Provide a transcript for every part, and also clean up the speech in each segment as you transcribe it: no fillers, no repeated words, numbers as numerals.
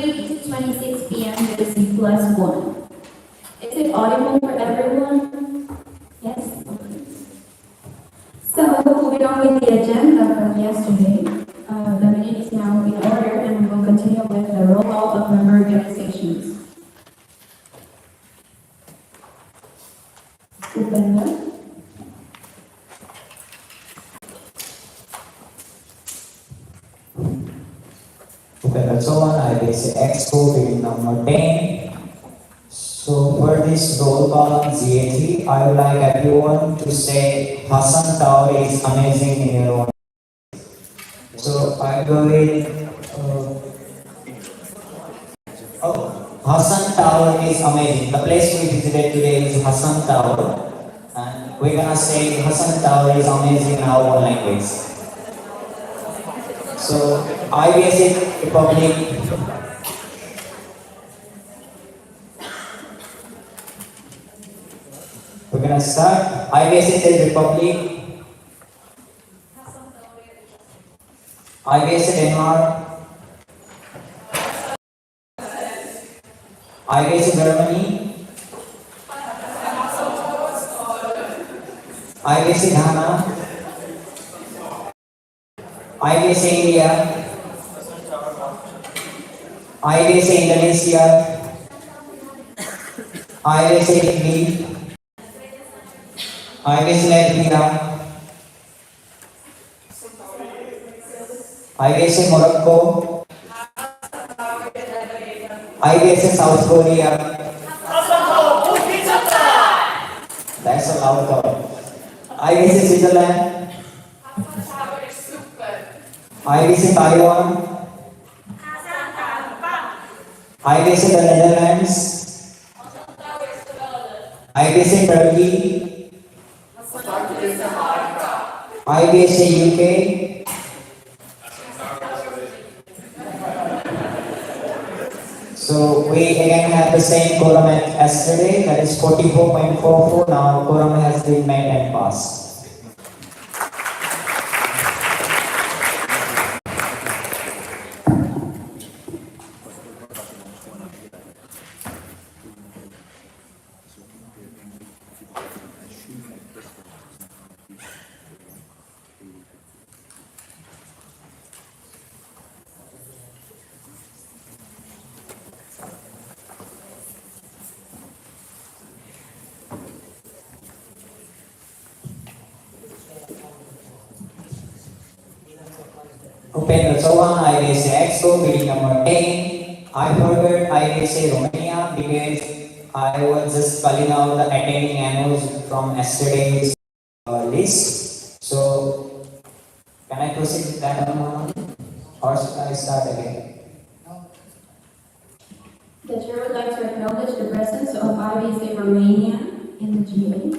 3:26 p.m. with C+1. Is it audible for everyone? Yes? So, moving on with the agenda from yesterday, the meeting is now in order and we will continue with the rollout of member organizations. Upenda. Okay, that's all. IVSA Expo meeting number 10. So for this roll call on GA3, I would like everyone to say Hassan Tower is amazing in your own. So I go with Hassan Tower is amazing. The place we visited today is Hassan Tower. And we're gonna say Hassan Tower is amazing in our own language. So IVSA Republic. We're gonna start. IVSA Republic. IVSA Denmark. IVSA Germany. IVSA Ghana. IVSA India. IVSA Indonesia. IVSA Italy. IVSA Latvia. IVSA Morocco. IVSA South Korea. That's a loud call. IVSA Switzerland. IVSA Taiwan. IVSA the Netherlands. IVSA Turkey. IVSA UK. So we again have the same quorum as yesterday, that is 44.44. Now quorum has been made and passed. Open the Sowan IVSA Expo meeting number 10. I forgot IVSA Romania because I was just calling out the attending annuals from yesterday's list. So, can I proceed with that one or should I start again? The chair would like to acknowledge the presence of IVSA Romania in the GA.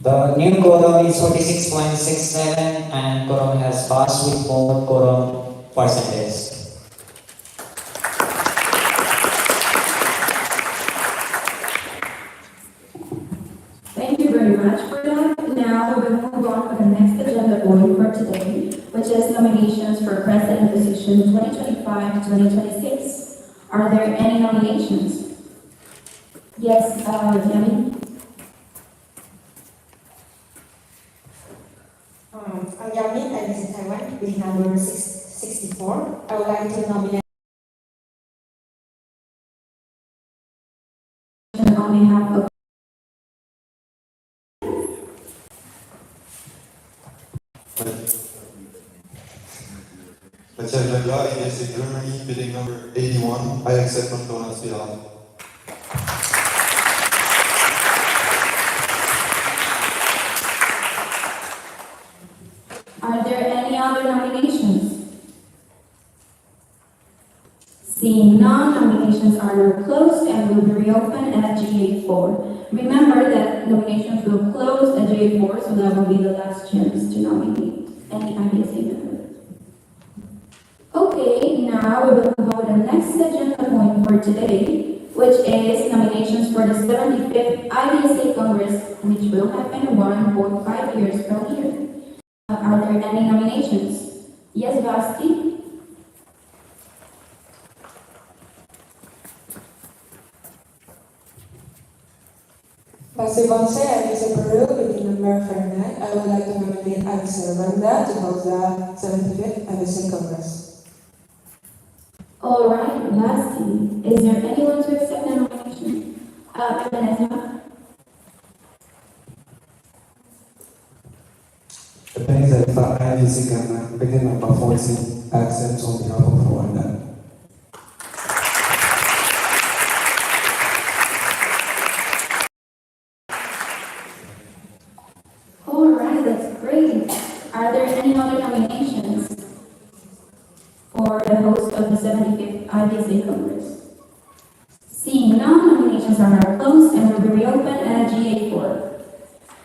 The new quorum is 46.67 and quorum has passed with more quorum percentage. Thank you very much for that. Now we will move on to the next agenda point for today, which is nominations for President position 2025-2026. Are there any nominations? Yes, Yami? I'm Yami, I live in Taiwan, with number 64. I would like to nominate on behalf of SGA, IVSA Germany, bidding number 81. I accept on Donald's behalf. Are there any other nominations? Seeing none, nominations are now closed and will be reopened at GA4. Remember that nominations will close at GA4, so that will be the last chance to nominate any IVSA member. Okay, now we will move on to the next agenda point for today, which is nominations for the 75th IVSA Congress, which will happen 1 or 5 years from here. Are there any nominations? Yes, Basti? Basti Bonse, IVSA Peru, meeting number 49. I would like to nominate IVSA Rwanda to host the 75th IVSA Congress. All right, Basti. Is there anyone to accept the nomination? Vanessa? The pennies that IVC can begin number 14 accepts on behalf of Rwanda. All right, that's great. Are there any other nominations for the host of the 75th IVSA Congress? Seeing none, nominations are now closed and will be reopened at GA4.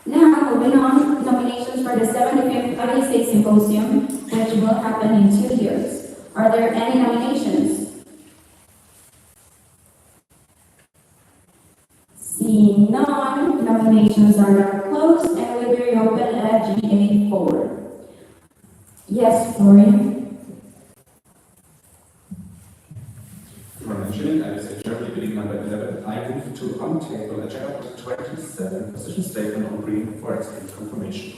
Now, moving on, nominations for the 75th IVSA Symposium, which will happen in 2 years. Are there any nominations? Seeing none, nominations are now closed and will be reopened at GA4. Yes, Florian? For mentioning, I was Germany bidding number 11. I move to untable agenda 27 position statement on green for exchange confirmation.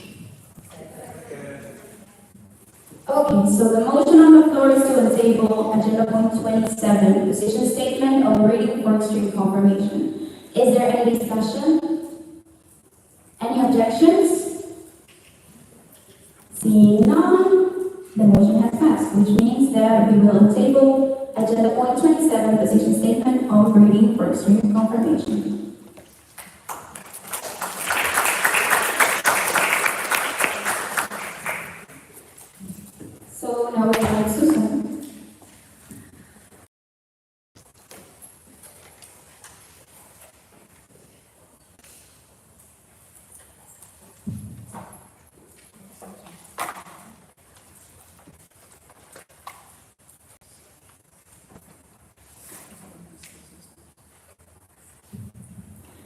Okay, so the motion on the floor is to untable agenda point 27, position statement of reading for extreme confirmation. Is there any discussion? Any objections? Seeing none, the motion has passed, which means that we will untable agenda point 27, position statement of reading for extreme confirmation. So now we have Susan.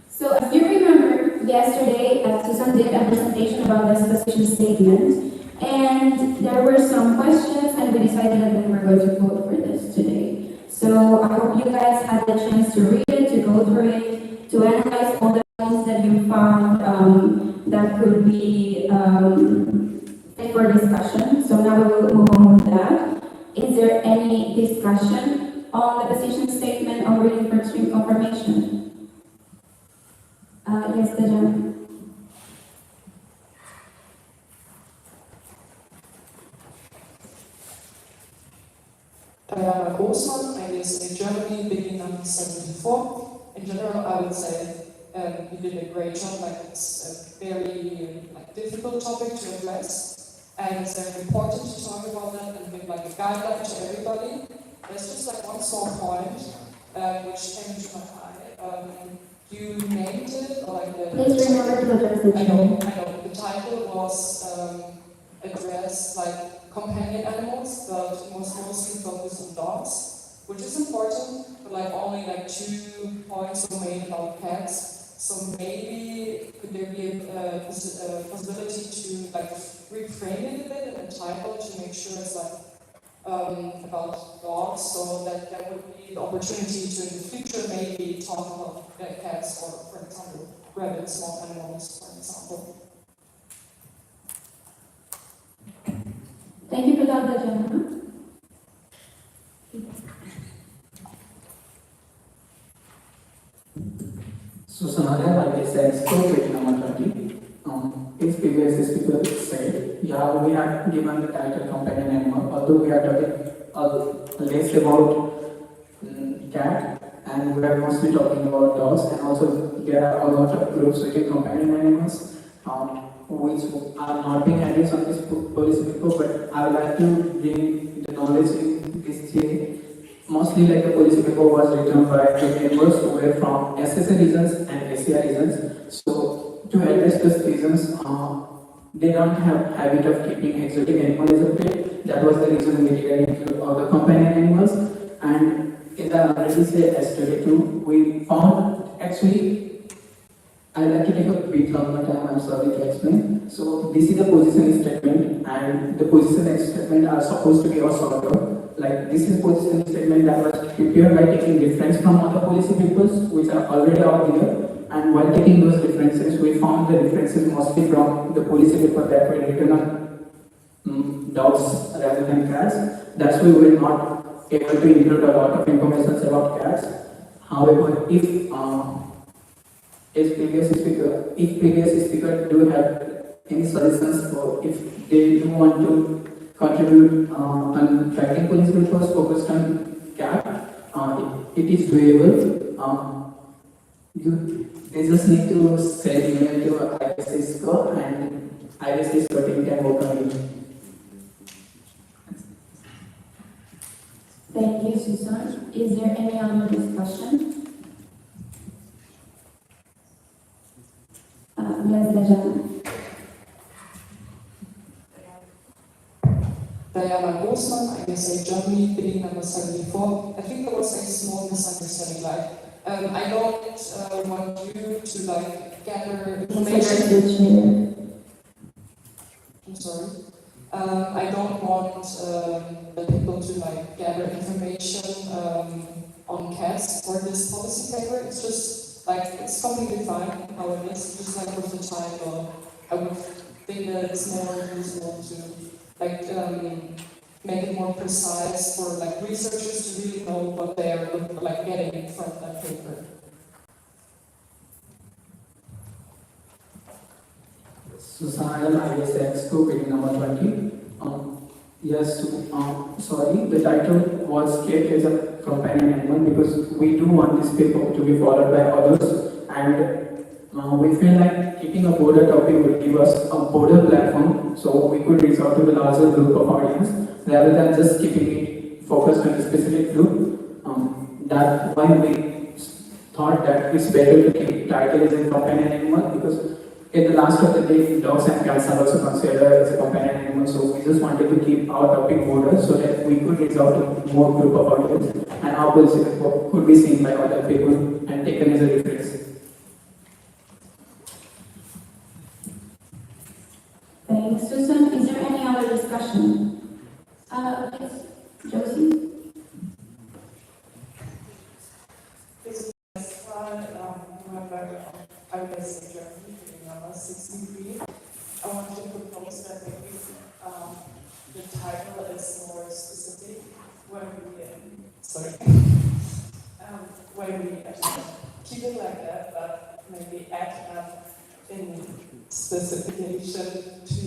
So if you remember, yesterday Susan did a presentation about this position statement. And there were some questions, and we decided that we were going to vote for this today. So I hope you guys had the chance to read it, to go through it, to analyze all the points that you found that could be fit for discussion. So now we will move on with that. Is there any discussion on the position statement on reading for extreme confirmation? Yes, Dejan. Diana Großmann, I live in Germany, beginning number 74. In general, I would say you did a great job. Like, it's a very difficult topic to address, and it's very important to talk about that and give like a guideline to everybody. There's just like one small point which came into my eye. You named it, or like the Please remember to address the I know. The title was addressed like companion animals, but it was mostly focused on dogs, which is important, but like only like 2 points were made about cats. So maybe could there be a possibility to like reframe it a bit in the title to make sure it's like about dogs, so that there would be the opportunity to in the future maybe talk about cats or, for example, rabbits, small animals, for example. Thank you for that, Dejan. Susanna, like I said, so page number 20. As previous speaker said, yeah, we have given the title companion animal, although we are talking less about cat, and we are mostly talking about dogs, and also there are a lot of groups which are companion animals, which are not being addressed on this policy paper, but I would like to bring the knowledge in this thing. Mostly like the policy paper was written by the members who were from SSA regions and SCA regions. So to address those reasons, they don't have habit of keeping exotic animals as a pet. That was the reason we did include all the companion animals. And as I already said yesterday too, we found actually, I'd like to take a bit longer time, I'm sorry to explain. So this is the position statement, and the position statement are supposed to be a sort of, like this is position statement that was prepared by taking reference from other policy papers which are already out there, and while taking those references, we found the references mostly from the policy paper that were written on dogs rather than cats. That's why we were not able to include a lot of information about cats. However, if previous speaker do have any suggestions for if they do want to contribute on tracking police papers focused on cat, it is doable. They just need to send email to IVSA and IVSA team can work on it. Thank you, Susan. Is there any other discussion? Ms. Lejana. Diana Grossman, IVSA Germany, bidding number 74. I think there was a small misunderstanding. I don't want you to gather information. I'm sorry. I don't want the people to gather information on cats for this policy paper. It's just it's completely fine how it is. Just with the title, I would think that it's more useful to make it more precise for researchers to really know what they are getting from that paper. Susanna, IVSA Expo, page number 20. Yes, sorry, the title was kept as a companion animal because we do want this paper to be followed by others, and we feel like keeping a broader topic would give us a broader platform so we could reach out to the larger group of audience rather than just keeping it focused on a specific group. That's why we thought that it's better to keep title as a companion animal because at the last of the day, dogs and cats are also considered as a companion animal, so we just wanted to keep our topic broader so that we could reach out to more group of audience and our policy could be seen by other people and taken as a reference. Thanks, Susan. Is there any other discussion? Yes, Josie? IVSA Germany, number 63. I want to propose that maybe the title is more specific when we actually keep it like that, but maybe add in specification to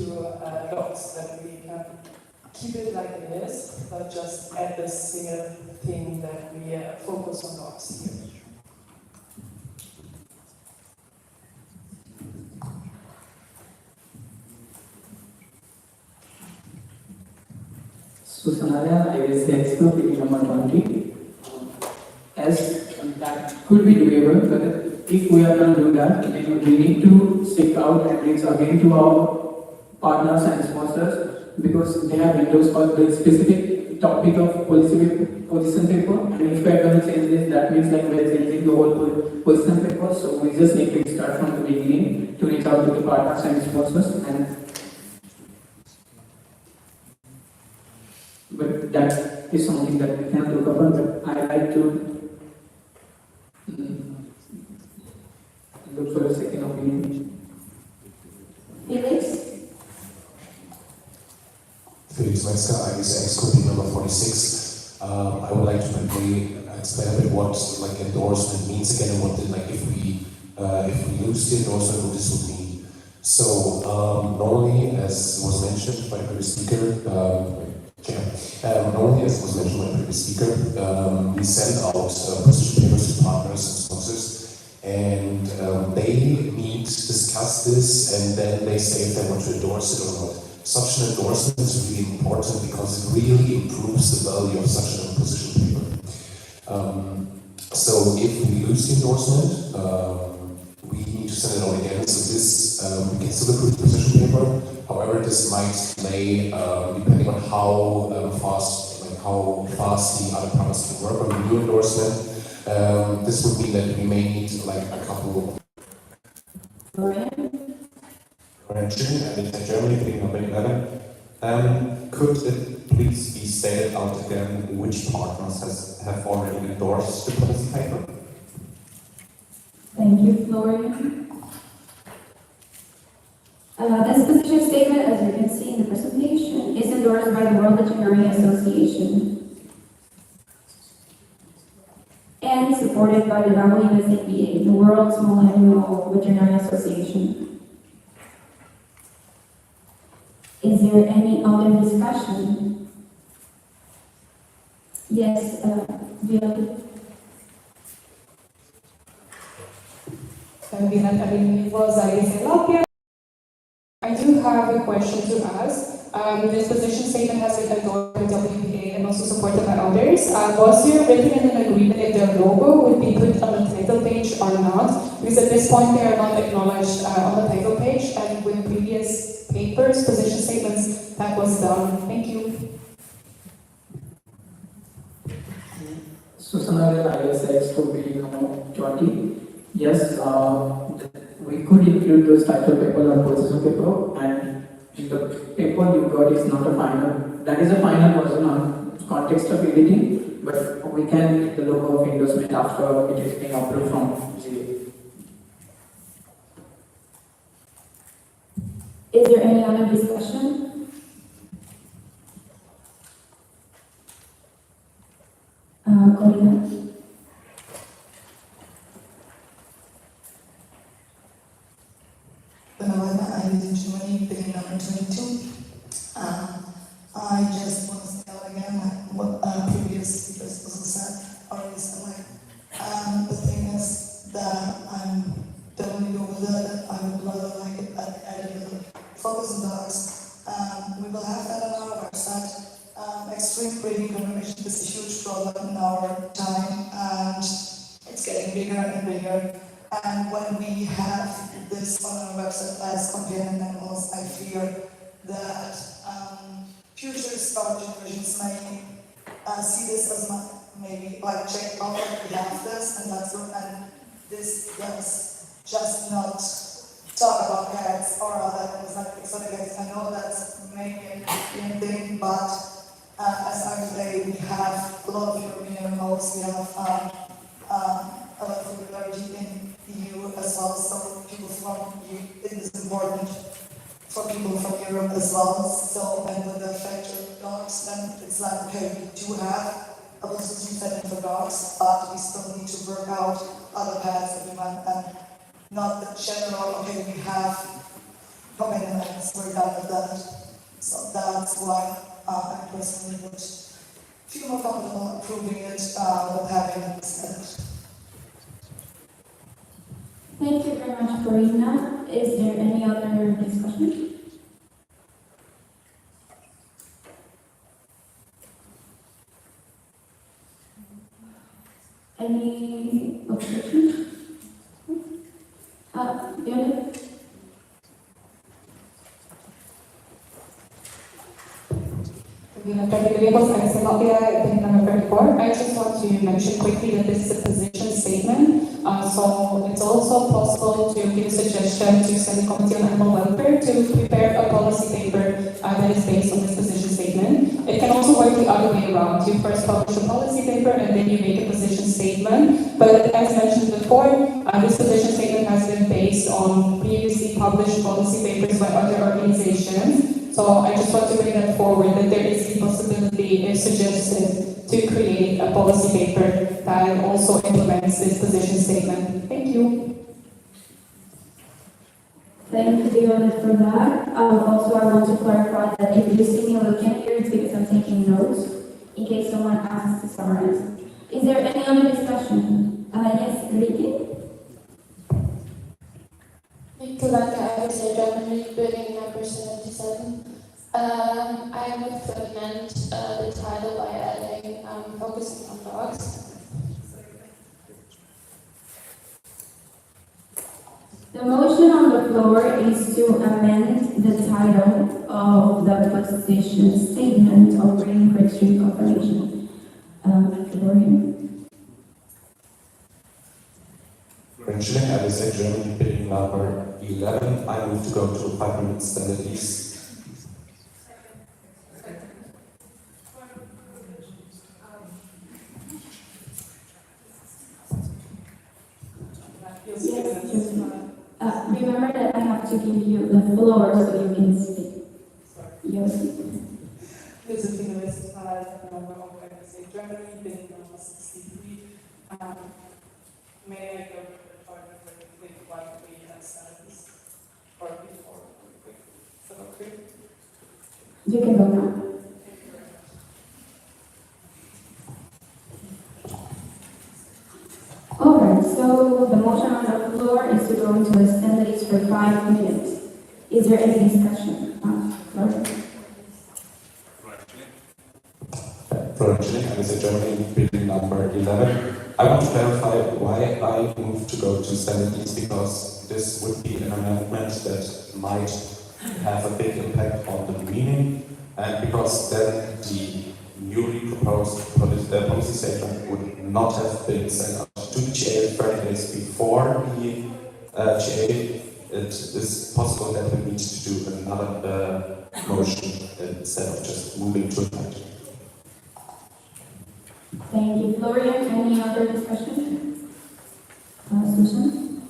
dogs, that we can keep it like it is, but just add this single thing that we focus on dogs here. Susanna, IVSA Expo, page number 20. As that could be doable, but if we are going to do that, then we need to seek out and reach again to our partners and sponsors because they have windows for the specific topic of position paper. And if we are going to change this, that means we are changing the whole position paper. So we just need to start from the beginning to reach out to the partners and sponsors. But that is something that we can look upon. But I like to look for a second opinion. Felix? Felix Metzger, IVSA Exco, number 46. I would like to quickly explain a bit what endorsement means again and what if we lose the endorsement, what this would mean. So normally, as was mentioned by the previous speaker, normally, as was mentioned by the previous speaker, we send out position papers to partners and sponsors, and they meet, discuss this, and then they say if they want to endorse it or not. Such an endorsement is really important because it really improves the value of such a position paper. So if we lose the endorsement, we need to send it out again. So this, we can still approve the position paper. However, this might delay, depending on how fast how fast the other partners can work on the new endorsement. This would mean that we may need like a couple of correction, and it's in Germany, picking up 11. Could it please be stated out again which partners have already endorsed the policy paper? Thank you, Florian. This position statement, as you can see in the presentation, is endorsed by the World Veterinary Association and supported by the IVSA, the World Small Animal Veterinary Association. Is there any other discussion? Yes, Viola. I do have a question to ask. This position statement has been endorsed by WPA and also supported by others. Was there written in an agreement if their logo would be put on the title page or not? Because at this point they are not acknowledged on the title page, and with previous papers, position statements, that was done. Thank you. Susanna, IVSA Expo meeting number 20. Yes, we could include those title paper on position paper, and the paper you got is not a final. That is a final version on context of editing, but we can get the logo of endorsement after it is being approved from SGA. Is there any other discussion? Corina. I live in Germany, building number 22. I just want to say out again what previous speakers also said, or at least the thing is that I'm definitely go with it. I would rather like it add a little focus on dogs. We will have that on our website. Extreme breeding combination is a huge problem in our time, and it's getting bigger and bigger. And when we have this on our website as companion animals, I fear that future start generations may see this as maybe like check out that we have this, and that's good. And this does just not talk about cats or other animals like exotic cats. I know that's maybe a European thing, but as I say, we have a lot of European animals. We have a lot of popularity in EU as well, so people from EU, it is important for people from Europe as well. So, and with the factor of dogs, then it's like, okay, we do have a position setting for dogs, but we still need to work out other paths that we might, and not the general, okay, we have companion animals, we're done with that. So that's why I personally would feel more comfortable approving it with having it said. Thank you very much, Corina. Is there any other discussion? Any objection? Viola? I just want to mention quickly that this is a position statement, so it's also possible to give a suggestion to send the Committee on Animal Welfare to prepare a policy paper that is based on this position statement. It can also work the other way around. You first publish a policy paper and then you make a position statement. But as mentioned before, this position statement has been based on previously published policy papers by other organizations. So I just want to bring that forward, that there is the possibility, if suggested, to create a policy paper that also implements this position statement. Thank you. Thank you, Viola, for that. Also, I want to clarify that if you see me looking here, it's because I'm taking notes in case someone asks to summarize. Is there any other discussion? Yes, Ricky? I was a Germany building number 77. I would amend the title by adding focusing on dogs. The motion on the floor is to amend the title of the position statement of Green for Extreme Confirmation. IVSA Germany, bidding number 11. I move to go to 5 minutes standard ease. Remember that I have to give you the floor so you can speak. Yes. Josephine Westphal, member of IVSA Germany, bidding number 63. May I go to the toilet very quick while we start this? Or before, very quick? Is that okay? You can go now. Alright, so the motion on the floor is to go into the standards for 5 minutes. Is there any discussion? Florentine, IVSA Germany, bidding number 11. I want to clarify why I moved to go to standards because this would be an amendment that might have a big impact on the meaning, and because then the newly proposed policy statement would not have been sent out to the GA 30 days before the GA. It is possible that we need to do another motion instead of just moving to it. Thank you, Florian. Any other discussion? Susan?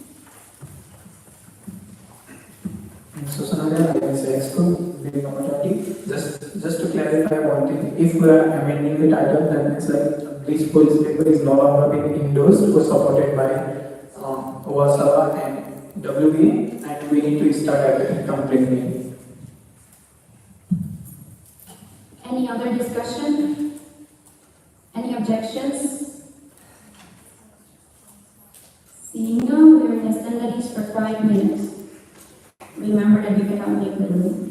Susan, IVSA Exco, bidding number 20. Just to clarify one thing, if we are amending the title, then it's like this policy paper is no longer being endorsed or supported by IVSA and WBA, and we need to start everything completely. Any other discussion? Any objections? Seeing none, we're in the standards for 5 minutes. Remember that you cannot leave the room.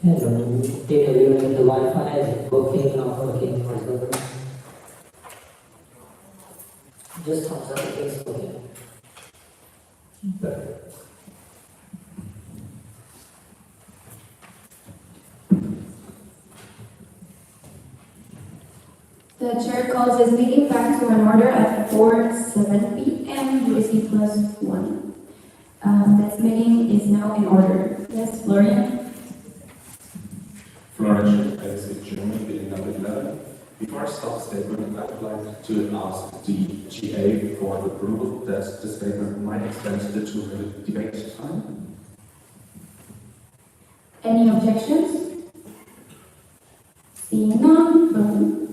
Hello, did everyone get the Wi-Fi? Is it working, not working, whatever? Just thumbs up if it's working. Perfect. The chair calls this meeting back to an order at 4:07 p.m. USD +1. This meeting is now in order. Yes, Florian? Florian, IVSA Germany, bidding number 11. Before I start the statement, I would like to ask the GA for the approval that the statement might extend the 2-minute debate time. Any objections? Seeing none, vote.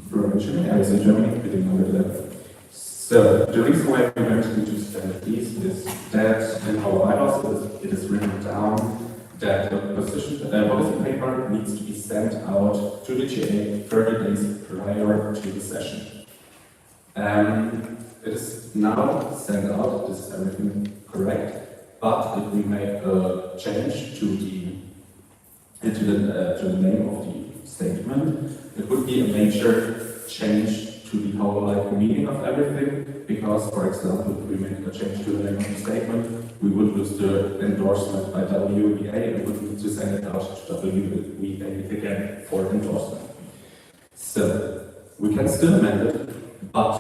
Florian, IVSA Germany, bidding number 11. So, the reason why we went into standard these is that in our bylaws it is written down that the policy paper needs to be sent out to the GA 30 days prior to the session. It is now sent out, this is everything correct, but if we make a change to the name of the statement, it would be a major change to the whole meaning of everything, because, for example, if we make a change to the name of the statement, we would lose the endorsement by WVA and would need to send it out to WVA again for endorsement. So, we can still amend it, but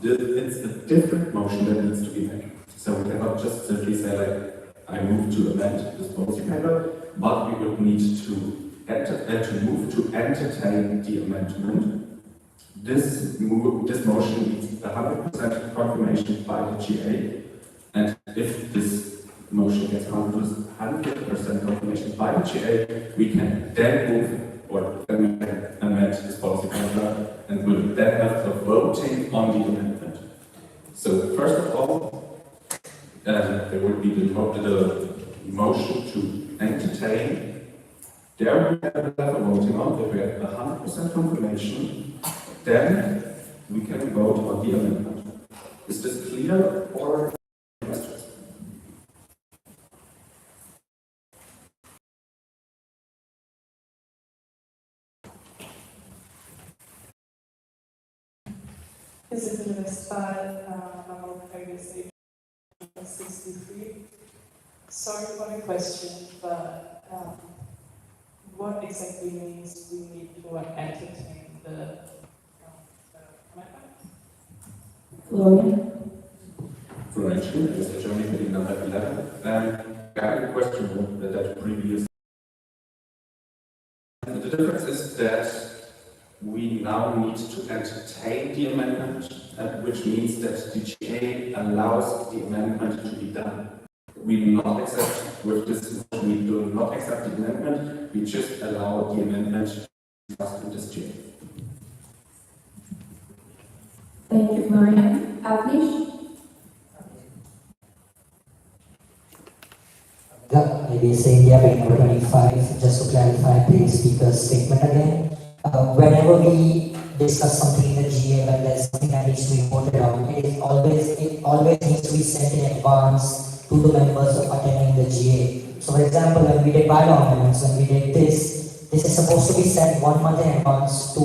it's a different motion that needs to be made. So we cannot just simply say, I move to amend this policy paper, but we would need to move to entertain the amendment. This motion needs 100% confirmation by the GA, and if this motion gets 100% confirmation by the GA, we can then move or amend this policy paper, and will then have a voting on the amendment. So first of all, there would be the motion to entertain. There we have a voting on. If we have 100% confirmation, then we can vote on the amendment. Is this clear or questions? Is it Westphal, number IVSA 63? Sorry for the question, but what exactly means we need to entertain the Florian? Florian, IVSA Germany, bidding number 11. I have a question that previous. The difference is that we now need to entertain the amendment, which means that the GA allows the amendment to be done. We do not accept with this. We do not accept the amendment. We just allow the amendment to be discussed with this GA. Thank you, Florian. Avnish? IVSA India, bidding number 25. Just to clarify, please speaker's statement again. Whenever we discuss something in the GA, when there's something that needs to be voted on, it always needs to be sent in advance to the members of attending the GA. So for example, when we did bylaw amendments, when we did this is supposed to be sent 1 month in advance to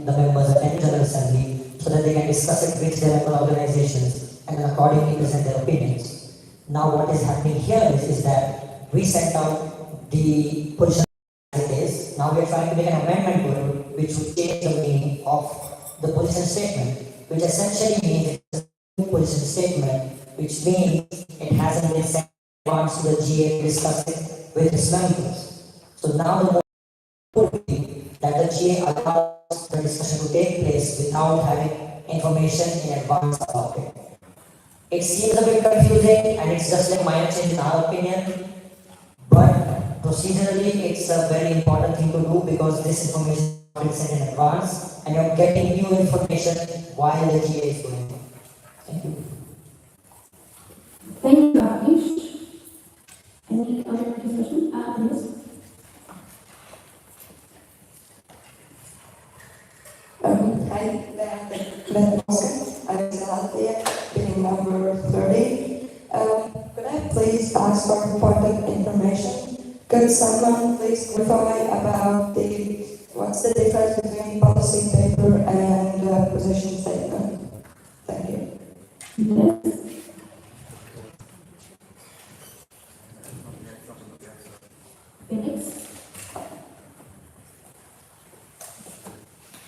the members attending General Assembly so that they can discuss it with their member organizations and then accordingly present their opinions. Now what is happening here is that we sent out the position as it is. Now we are trying to make an amendment to it which would change the meaning of the position statement, which essentially means it's a new position statement, which means it hasn't been sent once to the GA to discuss it with its members. So now the motion would be that the GA allows the discussion to take place without having information in advance about it. It seems a bit confusing and it's just like minor change in our opinion, but procedurally it's a very important thing to do because this information is sent in advance and you're getting new information while the GA is going on. Thank you. Thank you, Avnish. Any other discussion? Yes. Hi, Glenn Oscar. I was out there, bidding number 30. Could I please ask for important information? Could someone please clarify about what's the difference between policy paper and position statement? Thank you. Yes. Felix?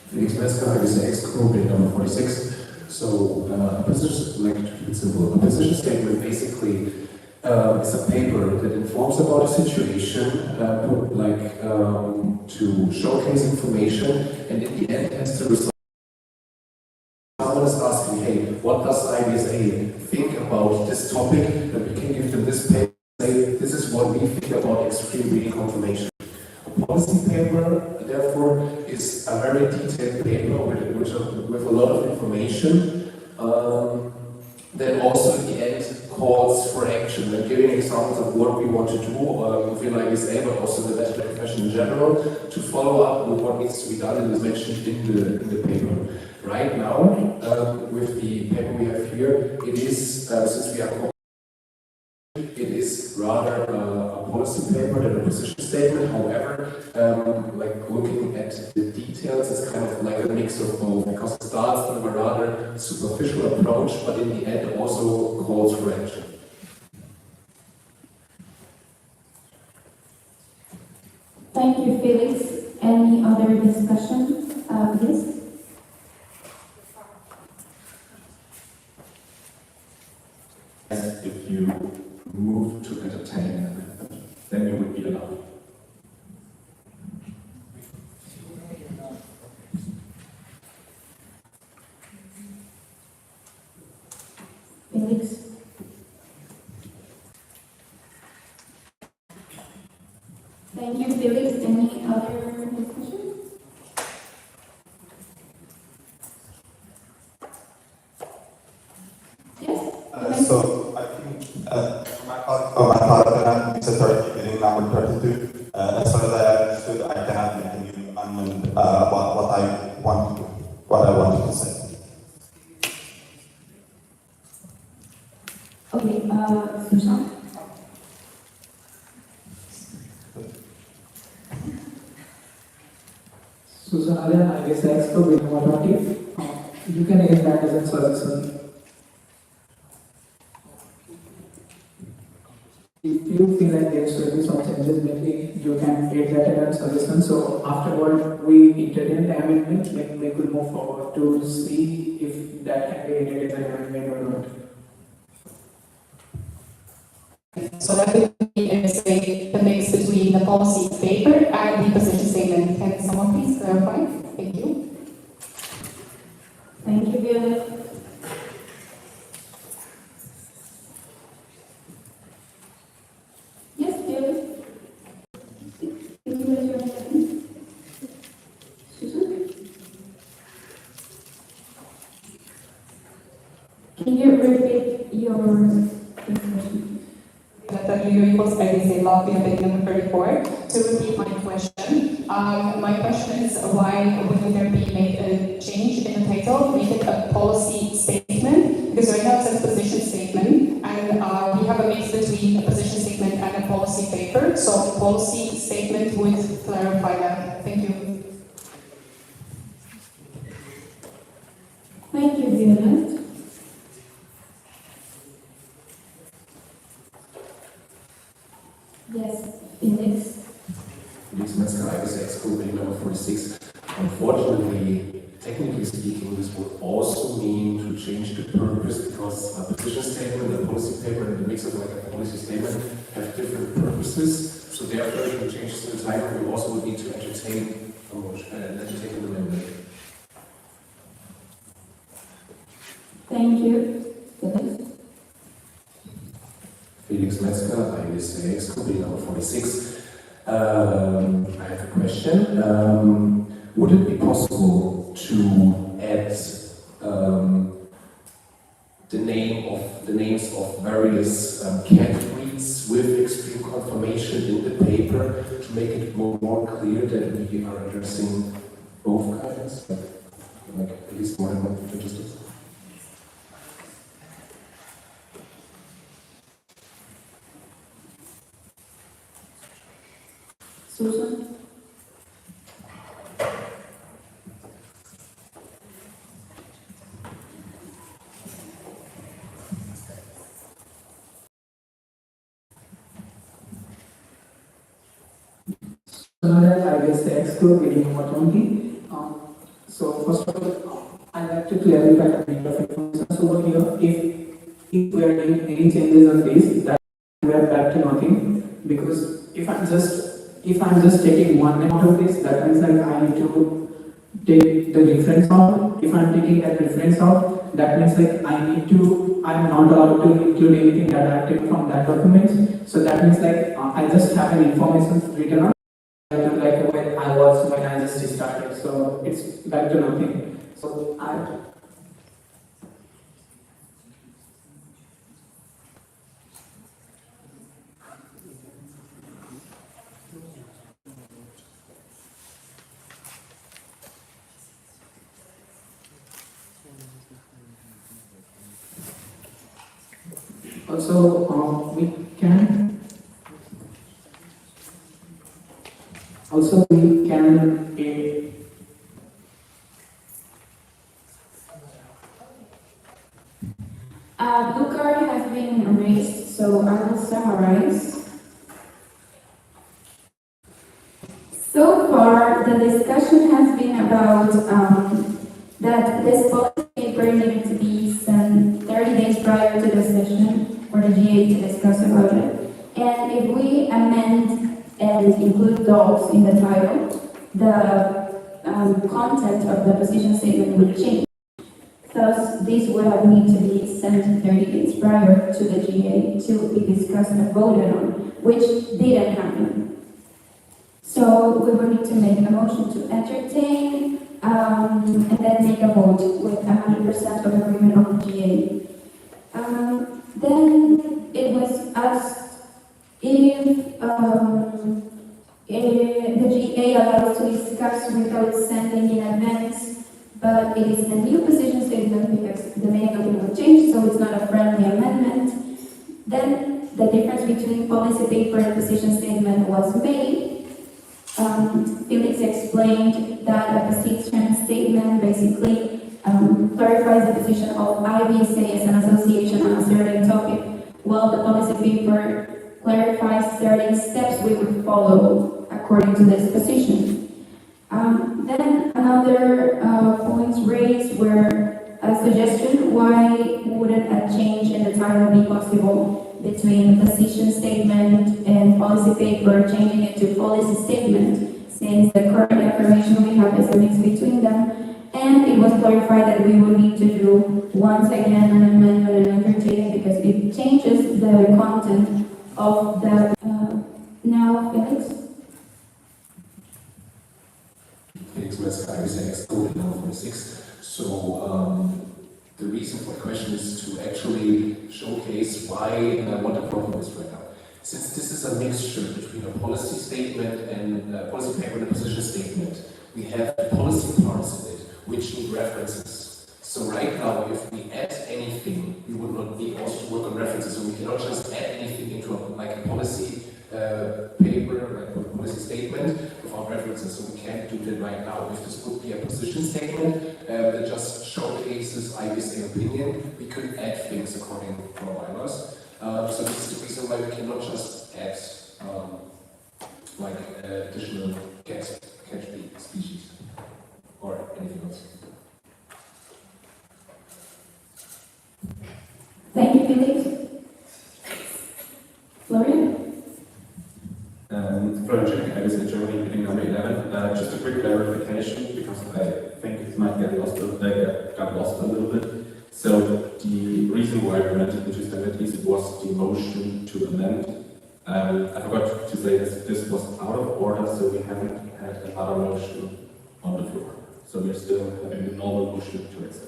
Felix Metzger, IVSA Exco, page number 46. So, a position, like to keep it simple, a position statement basically is a paper that informs about a situation, to showcase information, and in the end has to result. Someone is asking, hey, what does IVSA think about this topic? And we can give them this paper, say, this is what we think about extreme reading confirmation. A policy paper, therefore, is a very detailed paper with a lot of information that also in the end calls for action. And giving examples of what we want to do within IVSA, but also the medical profession in general, to follow up with what needs to be done and is mentioned in the paper. Right now, with the paper we have here, it is, since we are it is rather a policy paper than a position statement. However, like looking at the details, it's kind of like a mix of both, because it starts from a rather superficial approach, but in the end also calls for action. Thank you, Felix. Any other discussion? Yes? If you move to entertain, then you would be allowed. Felix? Thank you, Felix. Any other discussion? Yes? So I think for my part, it's a 30 meeting number 32. As far as I understood, I cannot make any amendment about what I wanted to say. Okay, Susan? Susan Allen, IVSA Exco, page number 20. You can add that as a suggestion. If you feel like there should be some changes, maybe you can add that as a suggestion. So afterward, we entertain the amendment, then we could move forward to see if that can be added as an amendment or not. So that would be, say, the mix between the policy paper and the position statement. Can someone please clarify? Thank you. Thank you, Violet. Yes, Violet? Can you raise your hand? Susan? Can you repeat your question? That you equals IVSA law, we have been number 34. To repeat my question, my question is why wouldn't there be made a change in the title, make it a policy statement? Because right now it says position statement, and we have a mix between a position statement and a policy paper. So policy statement would clarify that. Thank you. Thank you, Violet. Yes, Felix. Felix Metzger, IVSA Exco, page number 46. Unfortunately, technically speaking, this would also mean to change the purpose, because a position statement, a policy paper, and the mix of like a policy statement have different purposes. So therefore, if we change the title, we also would need to entertain a motion, entertain an amendment. Thank you. Felix. Felix Metzger, IVSA Exco, page number 46. I have a question. Would it be possible to add the names of various categories with extreme confirmation in the paper to make it more clear that we are addressing both kinds, like at least more than one logistics? Susan? IVSA Exco meeting number 20. So first of all, I'd like to clarify a bit of information over here. If we are doing any changes on this, that we are back to nothing, because if I'm just taking one name out of this, that means like I need to take the reference out. If I'm taking that reference out, that means like I'm not allowed to include anything that I have taken from that document. So that means like I just have an information written out like when I just started. So it's back to nothing. So also we can Blue card has been raised, so I will summarize. So far, the discussion has been about that this policy paper needed to be sent 30 days prior to the session for the GA to discuss about it. And if we amend and include dogs in the title, the content of the position statement would change. Thus, this would have need to be sent 30 days prior to the GA to be discussed and voted on, which didn't happen. So we will need to make a motion to entertain and then make a vote with 100% of agreement on the GA. Then it was asked if the GA allows to discuss without sending in advance, but it is a new position statement because the main document changed, so it's not a friendly amendment. Then the difference between policy paper and position statement was made. Felix explained that a position statement basically clarifies the position of IVSA as an association on a certain topic, while the policy paper clarifies certain steps we would follow according to this position. Then another points raised were a suggestion why wouldn't a change in the title be possible between the position statement and policy paper, changing it to policy statement, since the current information we have is a mix between them. And it was clarified that we would need to do once again an amendment and entertaining because it changes the content of the now Felix. Felix Wesker, IVSA Exco, number 46. So the reason for the question is to actually showcase why what the problem is right now. Since this is a mixture between a policy statement and a policy paper and a position statement, we have policy parts in it which need references. So right now, if we add anything, we would not need also to work on references. So we cannot just add anything into a policy paper, like a policy statement, without references. So we can't do that right now. If this would be a position statement that just showcases IVSA opinion, we could add things according to our bylaws. So this is the reason why we cannot just add additional catch species or anything else. Thank you, Felix. Florian? Florian, IVSA Germany, meeting number 11. Just a quick clarification, because I think it might got lost a little bit. So the reason why we went into standard was the motion to amend. I forgot to say this was out of order, so we haven't had another motion on the floor. So we're still having the normal motion to accept.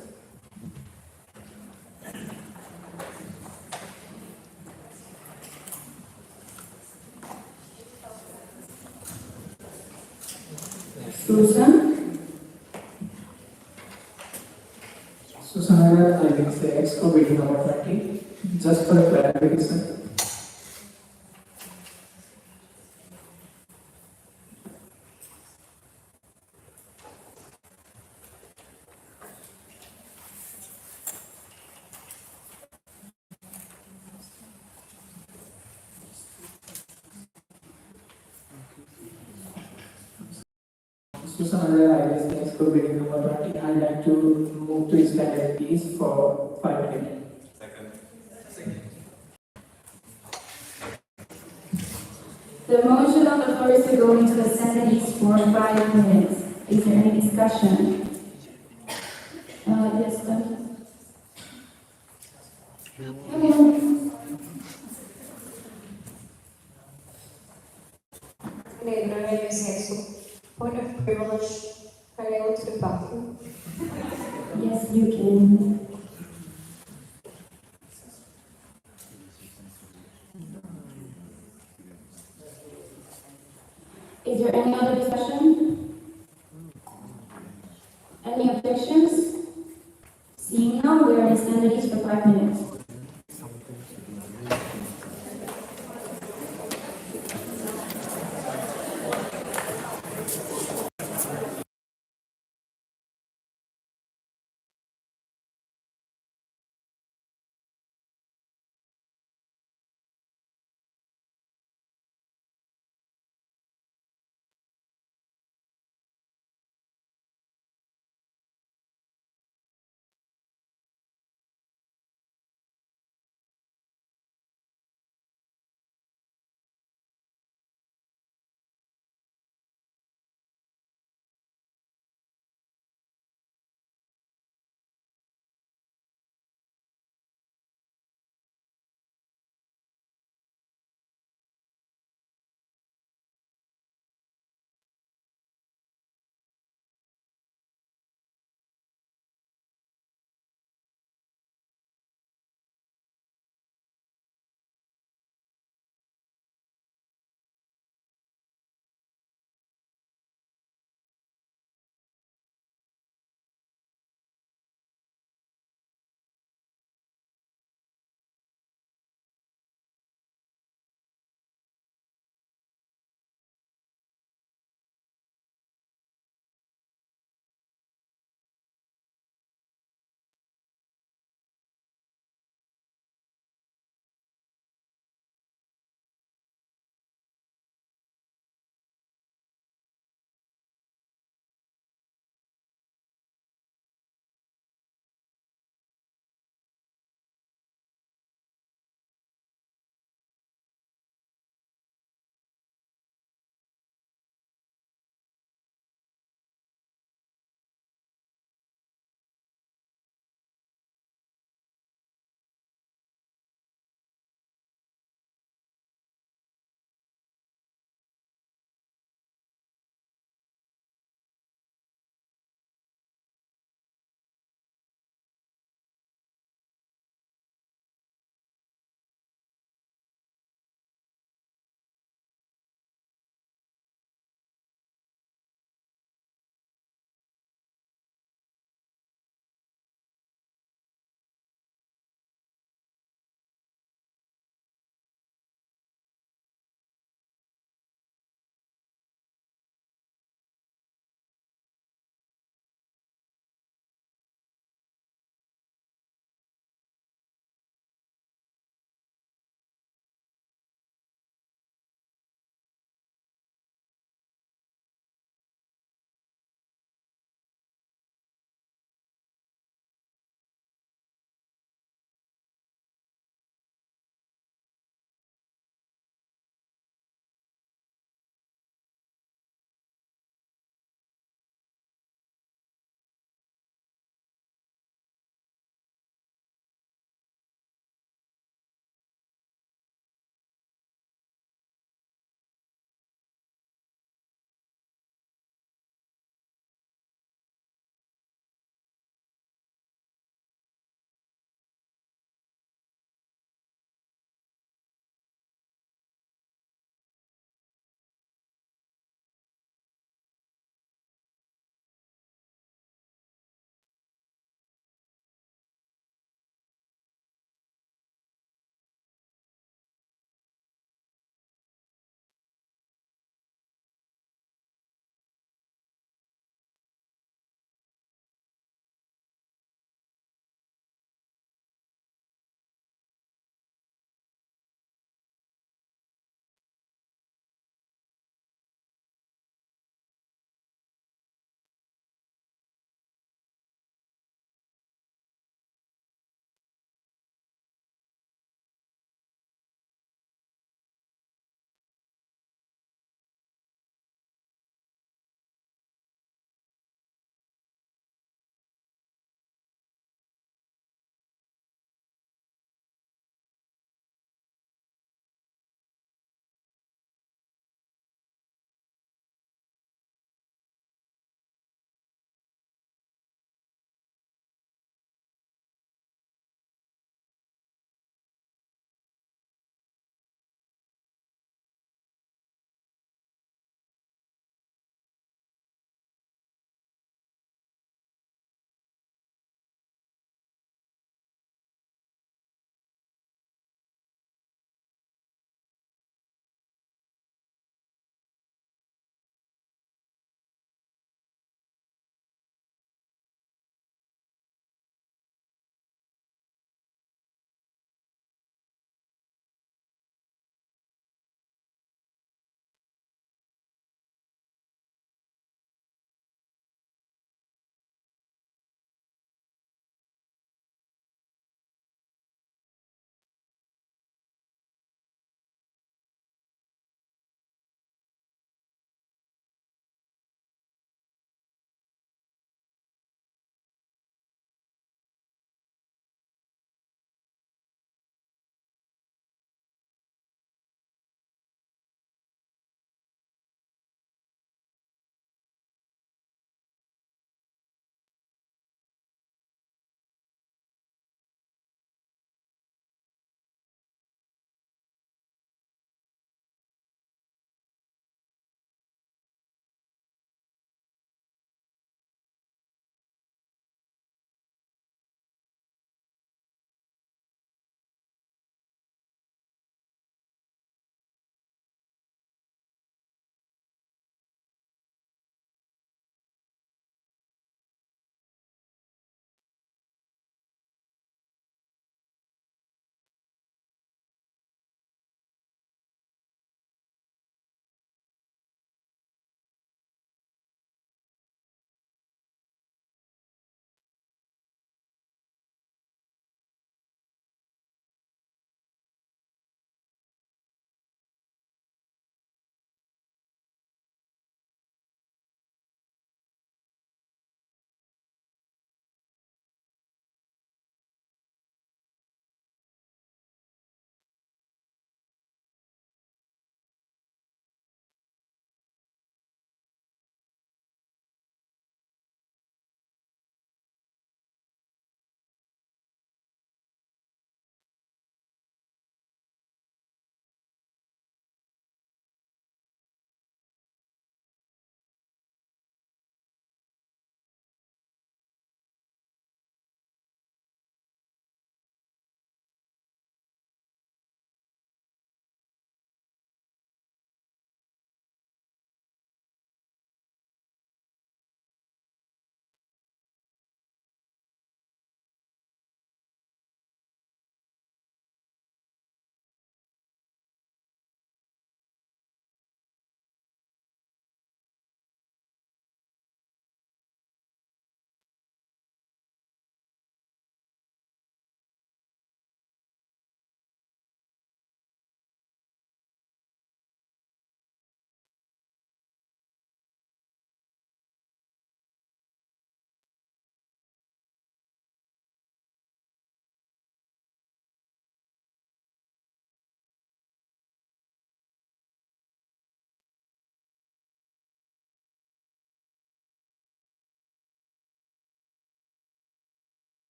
Susan? Susan, I think say Exco meeting number 20. Just for a clarification. Mr. Sonara, IVSA Exco meeting number 20. I'd like to move to standard piece for 5 minutes. The motion on the floor is to go into assemblies for 5 minutes. Is there any discussion? Yes, Point of privilege, can I go to the bathroom? Yes, you can. Is there any other discussion? Any objections? Seeing none, we are in standard for 5 minutes.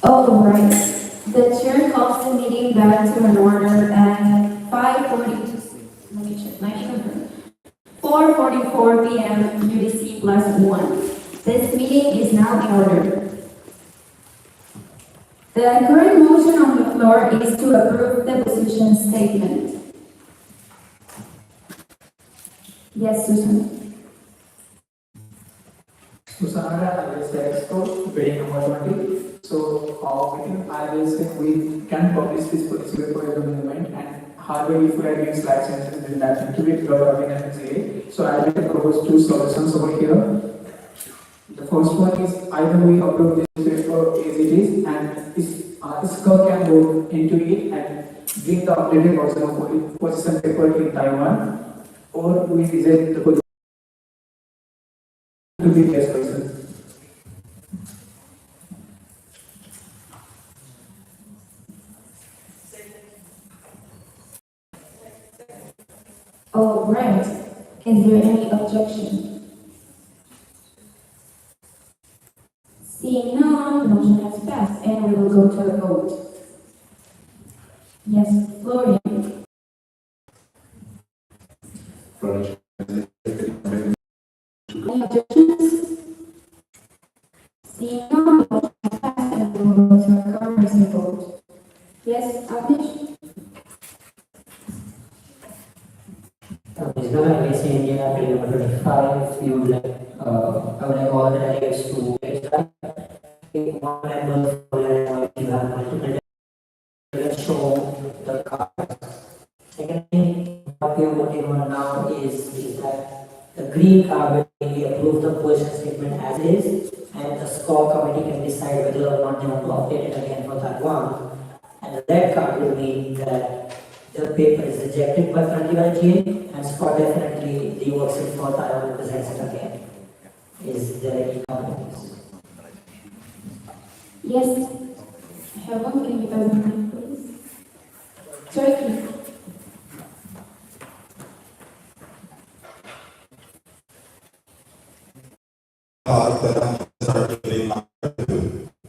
All right. The chair calls the meeting back to an order at 5:40. Let me check my calendar. 4:44 p.m. UTC +1. This meeting is now in order. The current motion on the floor is to approve the position statement. Yes, Susan. Susana, I will say expo, bidding number 20. So, I will say we can publish this policy before the movement and however if we are giving slight changes then that into it without having an SGA. So I will propose two solutions over here. The first one is either we approve this paper as it is and ISCA can go into it and bring the updated version of position paper in Taiwan, or we reject the position to be less person. All right. Is there any objection? Seeing none, the motion has passed and we will go to a vote. Yes, Florian. Any objections? Seeing none, the motion has passed and we will go to a conference vote. Yes, Agnish? Ms. Gana, IVSA India, bill number 25, we would like, I would like all the delegates to testify. One member for you have multiple delegates show the card. Secondly, what we are voting on now is that the green card will be approved the position statement as is, and the score committee can decide whether or not they want to update it again for that one. And the red card will mean that the paper is rejected by currently IGA, and Scott definitely reworks it for Taiwan and presents it again. Is there any comments? Yes. I have one thing you guys mind, please. Turkey.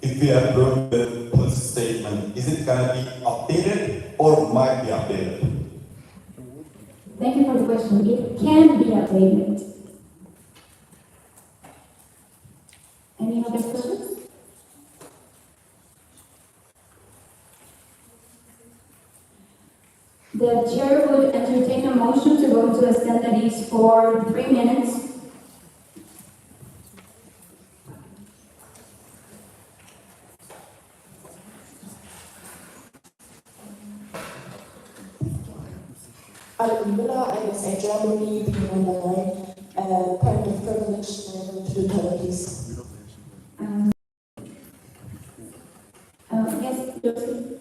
If we approve the policy statement, is it gonna be updated or might be updated? Thank you for the question. It can be updated. Any other questions? The chair would entertain a motion to go to assemblies for 3 minutes. IVSA Germany, being on the line, point of privilege to the authorities. Yes, Josie.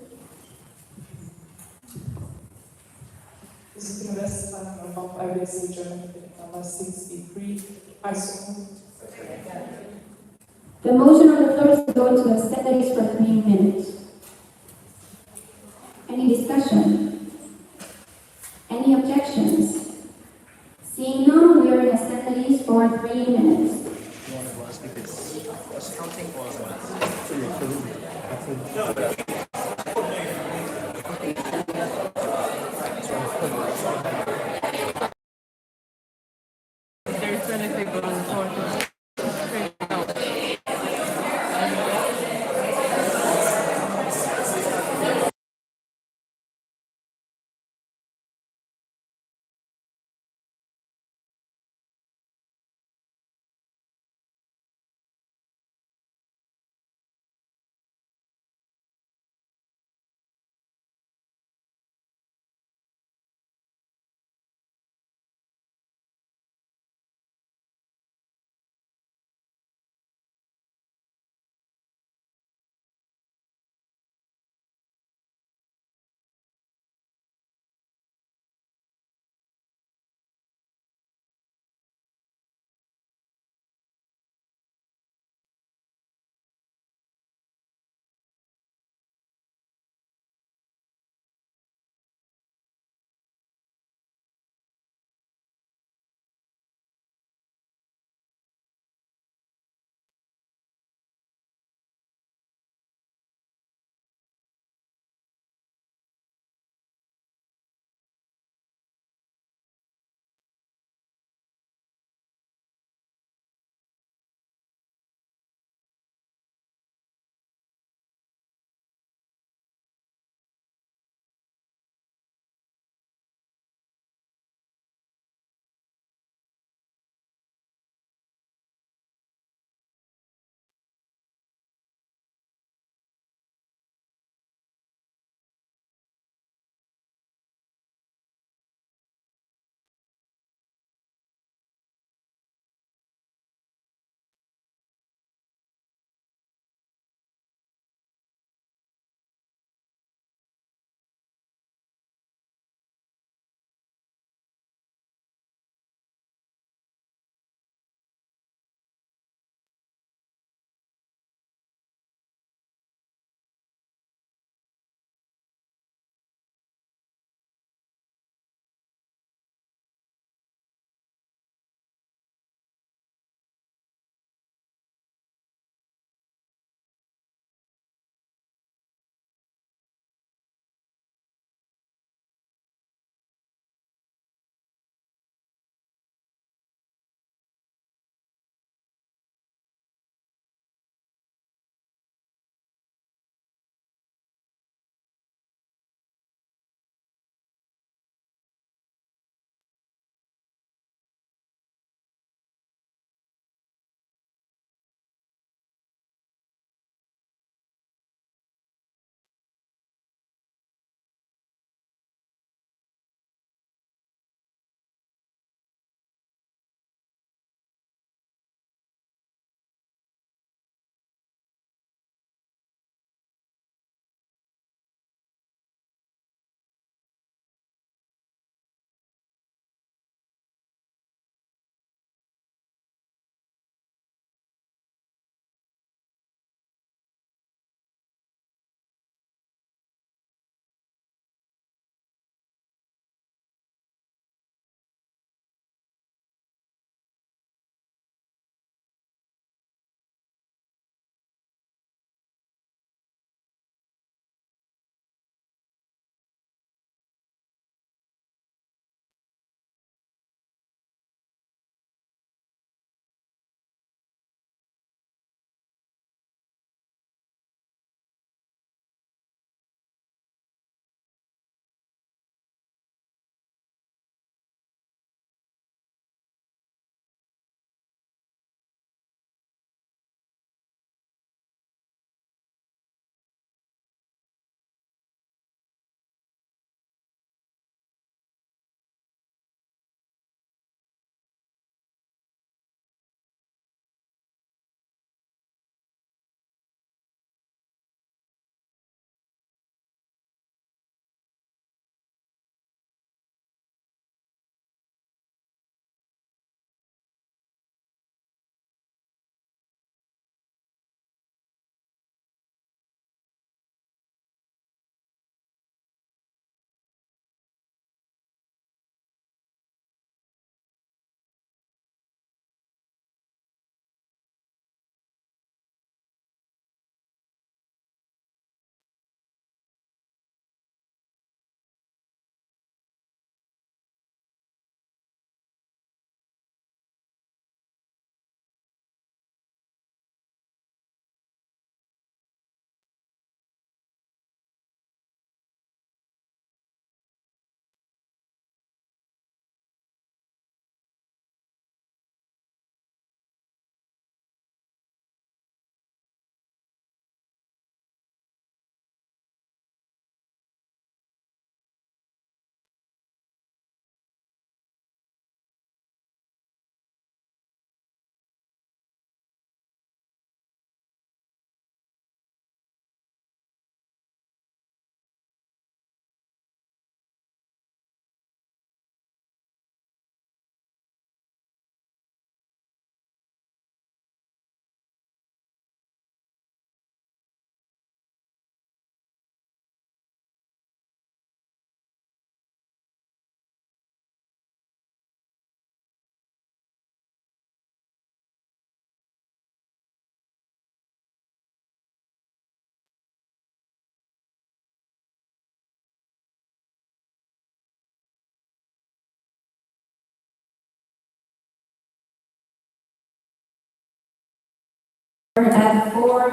This is the rest of IVSA Germany, number 63. I assume. The motion on the floor is to go to assemblies for 3 minutes. Any discussion? Any objections? Seeing none, we are in assemblies for 3 minutes. There's anything on the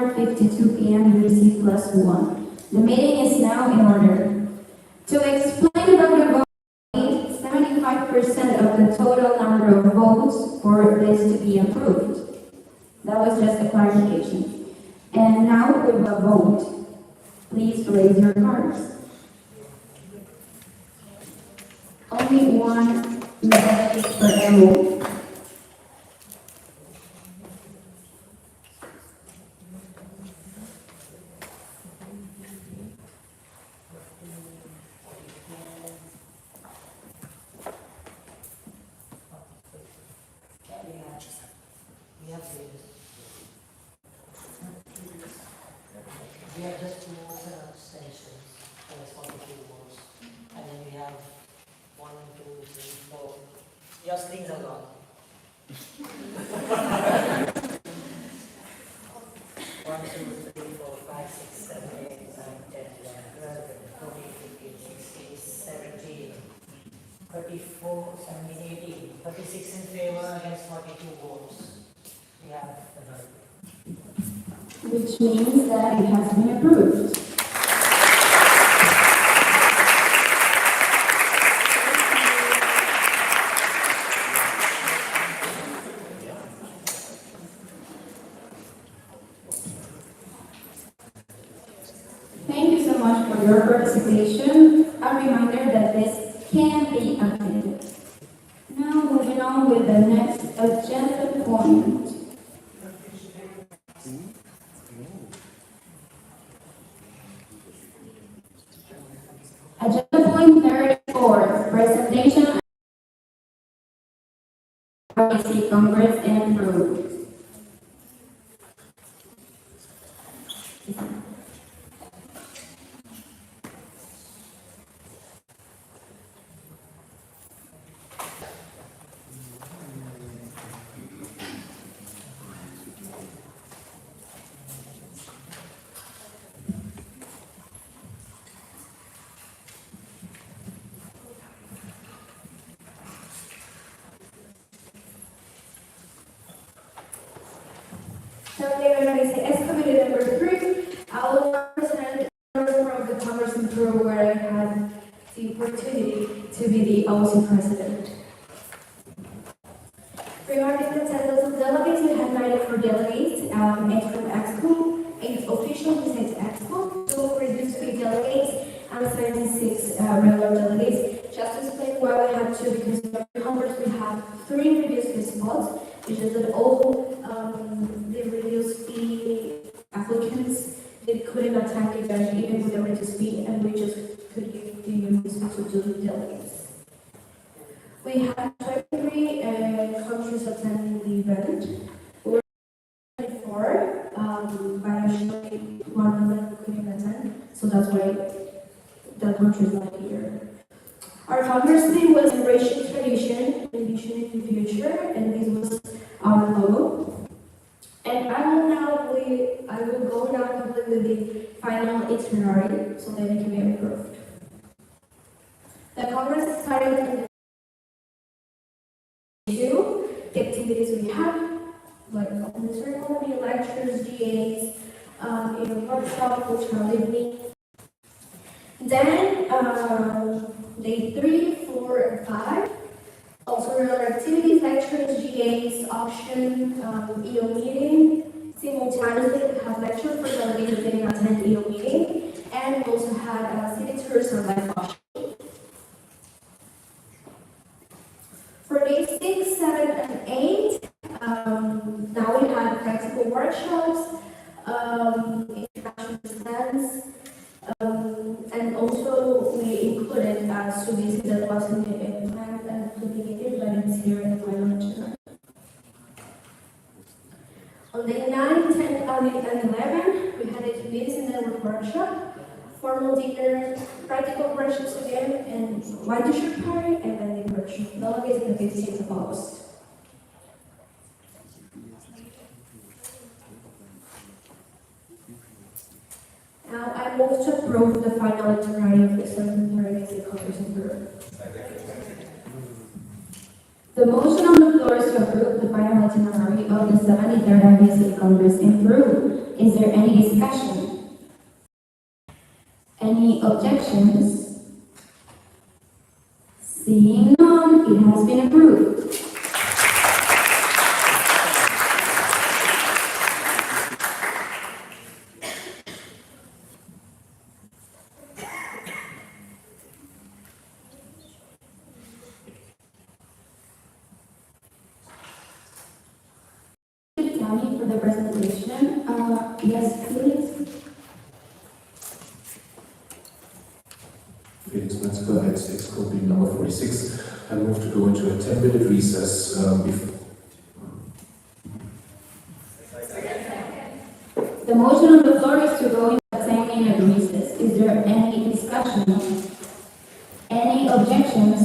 4:52 p.m. UTC +1. The meeting is now in order. To explain about the vote, 75% of the total number of votes for this to be approved. That was just a clarification. And now we will vote. Please raise your cards. Only one delegate per MO. We have just 2 votes and abstentions, and it's 42 votes. And then we have 1, 2, 3, 4. Your screens are gone. 1, 2, 3, 4, 5, 6, 7, 8, 9, 10, 11, 12, 14, 15, 16, 17, 34, 17, 18, 36 in favor against 42 votes. We have the vote. Which means that it has been approved. Thank you so much for your participation. A reminder that this can be updated. Now moving on with the next agenda point. Agenda point 34, presentation of IVSA Congress and Peru. As committee number 3, I will now present from the Congress in Peru, where I had the opportunity to be the OC president. Regarding the attendance of delegates, we had 94 delegates, 8 from Expo, 8 official besides Expo, 2 reduced to 8 delegates, and 76 regular delegates. Just to explain why we had 2, because in the Congress we have 3 reduced spots, which is that all the reduced fee applicants, they couldn't attend the event even with a reduced fee, and we just could give the units to 2 delegates. We had 23 countries attending the event. We were 24, but actually one of them couldn't attend, so that's why the country is not here. Our Congress theme was Embracing Tradition, Envisioning the Future, and this was our logo. And I will go now complete with the final itinerary so that it can be approved. The Congress started in the activities we have, like open ceremony, lectures, GAs, workshop, cultural evening. Then, day 3, 4, and 5, also regular activities, lectures, GAs, auction, EO meeting. Simultaneously, we had lecture for delegates that didn't attend EO meeting, and we also had city tours and live auction. For days 6, 7, and 8, now we had practical workshops, interaction stands, and also we included Subisi that was in the plan and communicated, but it's here in the final itinerary. On day 9, 10, 11, and 11, we had activities in the workshop, formal dinner, practical workshops again, and white t-shirt party, and then the workshop. Delegates on the 15th of August. Now I move to approve the final itinerary of the 7th IVSA Congress in Peru. The motion on the floor is to approve the final itinerary of the 73rd IVSA Congress in Peru. Is there any discussion? Any objections? Seeing none, it has been approved. Tammy for the presentation. Yes, please. Felix Metzger, ex copy number 46. I move to go into a 10-minute recess before. The motion on the floor is to go into a 10-minute recess. Is there any discussion? Any objections?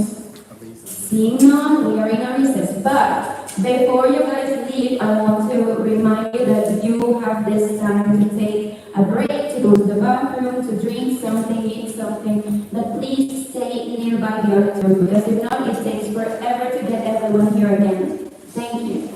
Seeing none, we are in a recess. But before you guys leave, I want to remind you that you have this time to take a break, to go to the bathroom, to drink something, eat something, but please stay nearby the auditorium, because if not, it takes forever to get everyone here again. Thank you.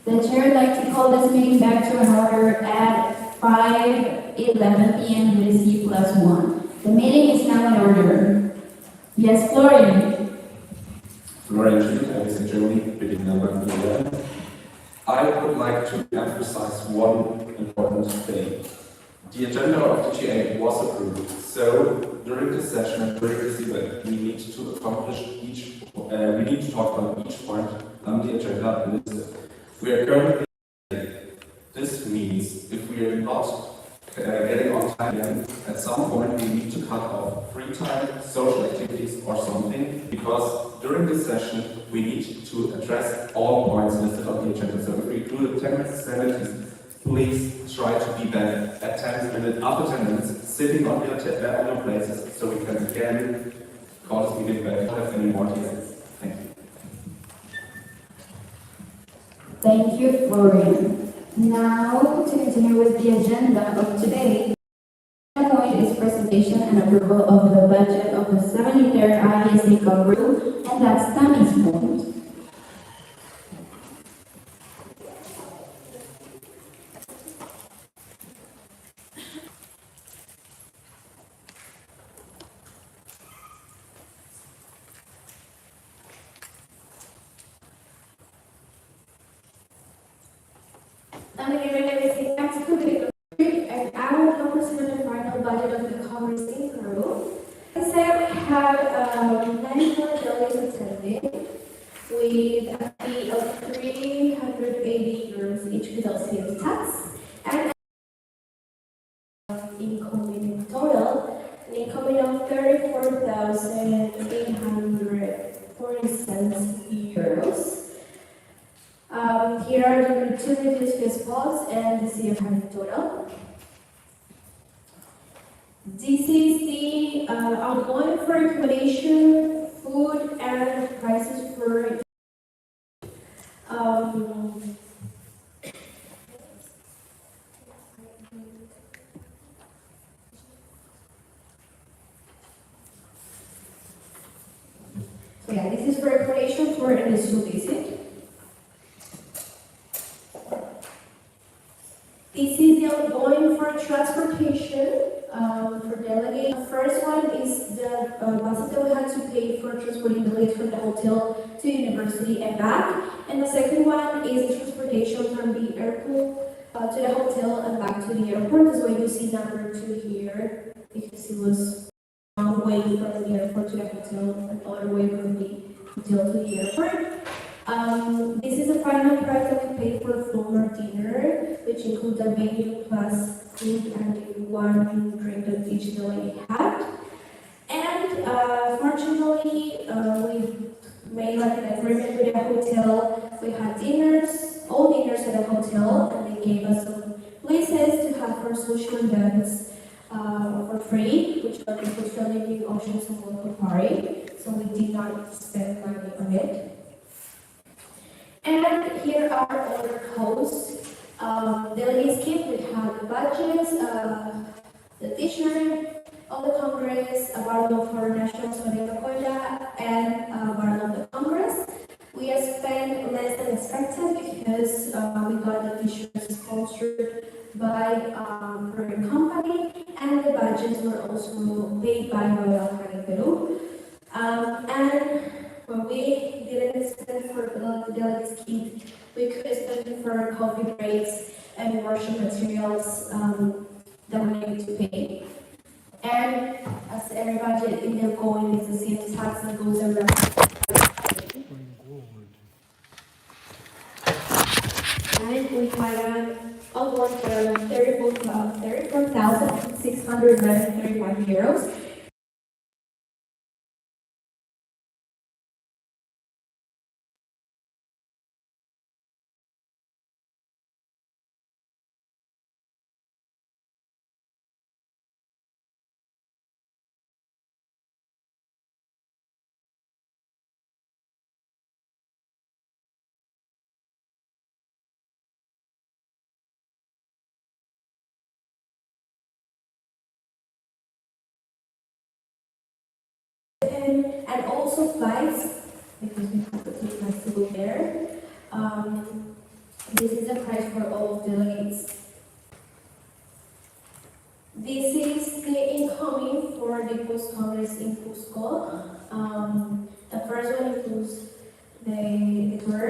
The chair would like to call this meeting back to order at 5:11 p.m. UTC +1. The meeting is now in order. Yes, Florian. Florian Schmidt, IVSA Germany, bidding number 11. I would like to emphasize one important thing. The agenda of the GA was approved, so during this session and during this event, we need to accomplish we need to talk about each point on the agenda listed. We are currently, this means if we are not getting on time again, at some point we need to cut off free time, social activities or something, because during this session we need to address all points listed on the agenda. So if we do the 10 minutes activities, please try to be back at 10 minutes, after 10 minutes, sitting on your places, so we can again call this meeting back. Don't have any more details. Thank you. Thank you, Florian. Now, to continue with the agenda of today, the point is presentation and approval of the budget of the 73rd IVSA Congress, and that's Tammy's point. I'm going to everything back to the and I will now present the final budget of the Congress in Peru. I said we had 94 delegates attending with a fee of 380 euros each without sales tax and incoming in total, an incoming of 34,840 euros. Here are the utilities for spots and the city of total. This is the outgoing for accommodation, food, and prices for so yeah, this is for accommodation for an initial visit. This is the outgoing for transportation for delegates. The first one is the buses that we had to pay for transporting delegates from the hotel to university and back. And the second one is the transportation from the airport to the hotel and back to the airport. That's why you see number 2 here, because it was a long way from the airport to the hotel and all the way from the hotel to the airport. This is the final price that we paid for former dinner, which includes a menu plus food and one drink that each delegate had. And fortunately, we made like an agreement with the hotel. We had dinners, all dinners at the hotel, and they gave us some places to have for social events for free, which were the living options and local party. So we did not spend money on it. And here are all the costs. Delegates kit, we have the badges, the t-shirt, all the Congress, a bundle for National Solidaridad Cola, and a bundle of the Congress. We have spent less than expected because we got the t-shirts sponsored by our company, and the badges were also paid by Royal Caribbean Peru. And when we didn't spend for the delegates kit, we could spend for coffee breaks and worship materials that we needed to pay. And as everybody in there going is the same tax that goes around. And we had an outgoing for 34,631 euros. And also flights, because we have to take flights to go there. This is the price for all delegates. This is the incoming for the post-congress in Cusco. The first one includes the tour.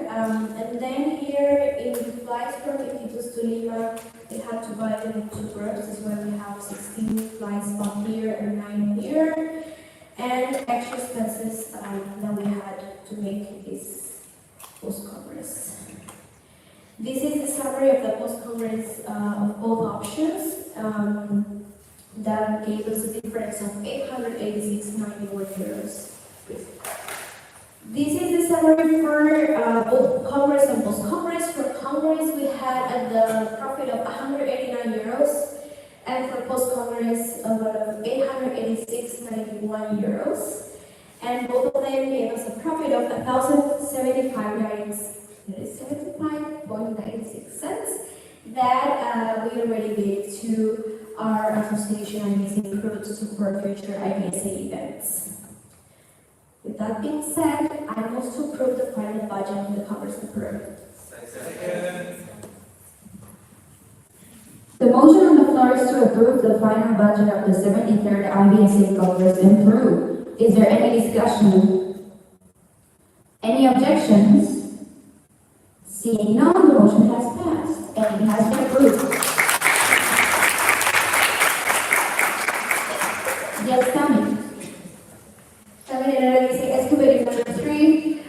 And then here in the flights from Iquitos to Lima, we have had to buy them two groups. This is why we have 16 flights from here and 9 here. And extra expenses that we had to make this post-congress. This is the summary of the post-congress of both options. That gave us a difference of 886.91 euros. This is the summary for both Congress and post-Congress. For Congress, we had the profit of 189 euros, and for post-Congress, of 886.91 euros. And both of them gave us a profit of 1,075.96 cents that we already gave to our association IVSA crew to support future IVSA events. With that being said, I move to approve the final budget of the Congress of Peru. The motion on the floor is to approve the final budget of the 73rd IVSA Congress in Peru. Is there any discussion? Any objections? Seeing none, the motion has passed and it has been approved. Yes, Tammy. Excavating number 3.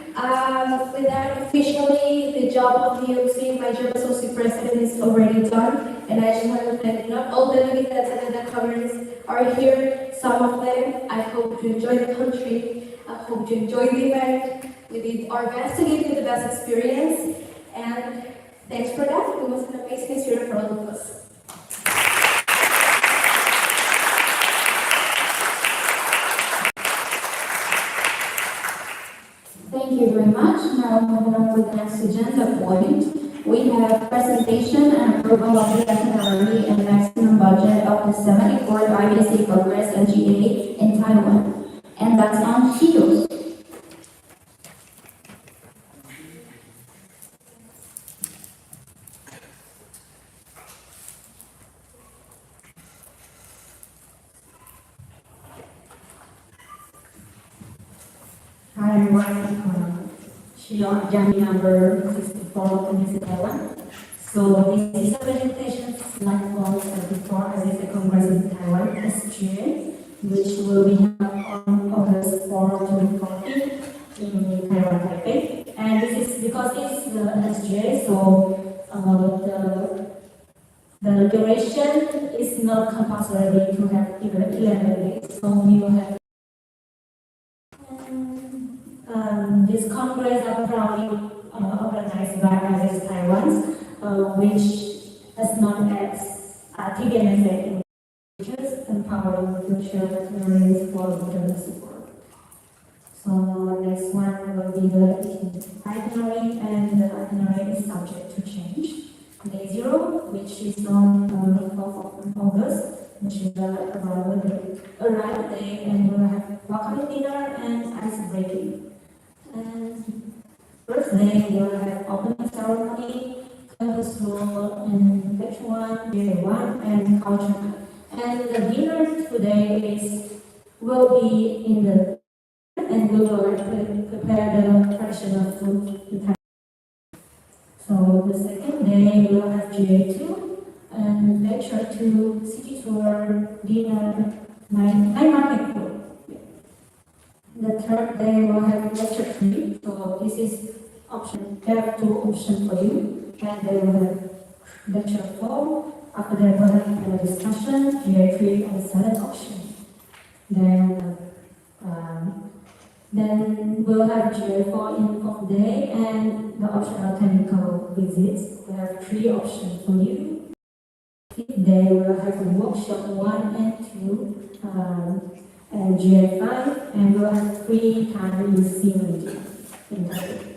With that, officially, the job of the OC, my job as OC president, is already done. And I just want to thank not all delegates that attended the conference are here. Some of them, I hope you enjoy the country. I hope you enjoy the event. We did our best to give you the best experience. And thanks for that. It was an amazing experience for all of us. Thank you very much. Now moving on with the next agenda point. We have presentation and approval of the itinerary and maximum budget of the 74th IVSA Congress SGA in Taiwan. And that's on Shields. Hi everyone, Shion Journey number 64 in Taiwan. So this is a presentation like all before as the Congress in Taiwan SGA, which will be held on August 4 to 14 in Taiwan, Taipei. And this is because it's the SGA, so the duration is not compulsory to have even 11 days. So we will have this Congress are proudly organized by IVSA Taiwan, which is known as TVNSA in empowering future veterans for veteran support. So next one will be the itinerary, and the itinerary is subject to change. Day 0, which is on the 4th of August, which is the arrival day, and we'll have welcoming dinner and ice breaking. And first day, we'll have opening ceremony, campus tour, and page 1, day 1, and culture. And the dinner today will be in the, and we will prepare the traditional food in Thailand. So the second day, we'll have GA2, and lecture 2, city tour, dinner, night market tour. The third day we'll have lecture 3, so this is option. There are 2 options for you, and then we'll have lecture 4. After that we'll have a discussion, GA3 and 7 option. Then we'll have GA4 in 4th day, and the optional technical visits. We have 3 options for you. 5th day we'll have a workshop 1 and 2. And GA5, and we'll have free time in meeting in Taipei.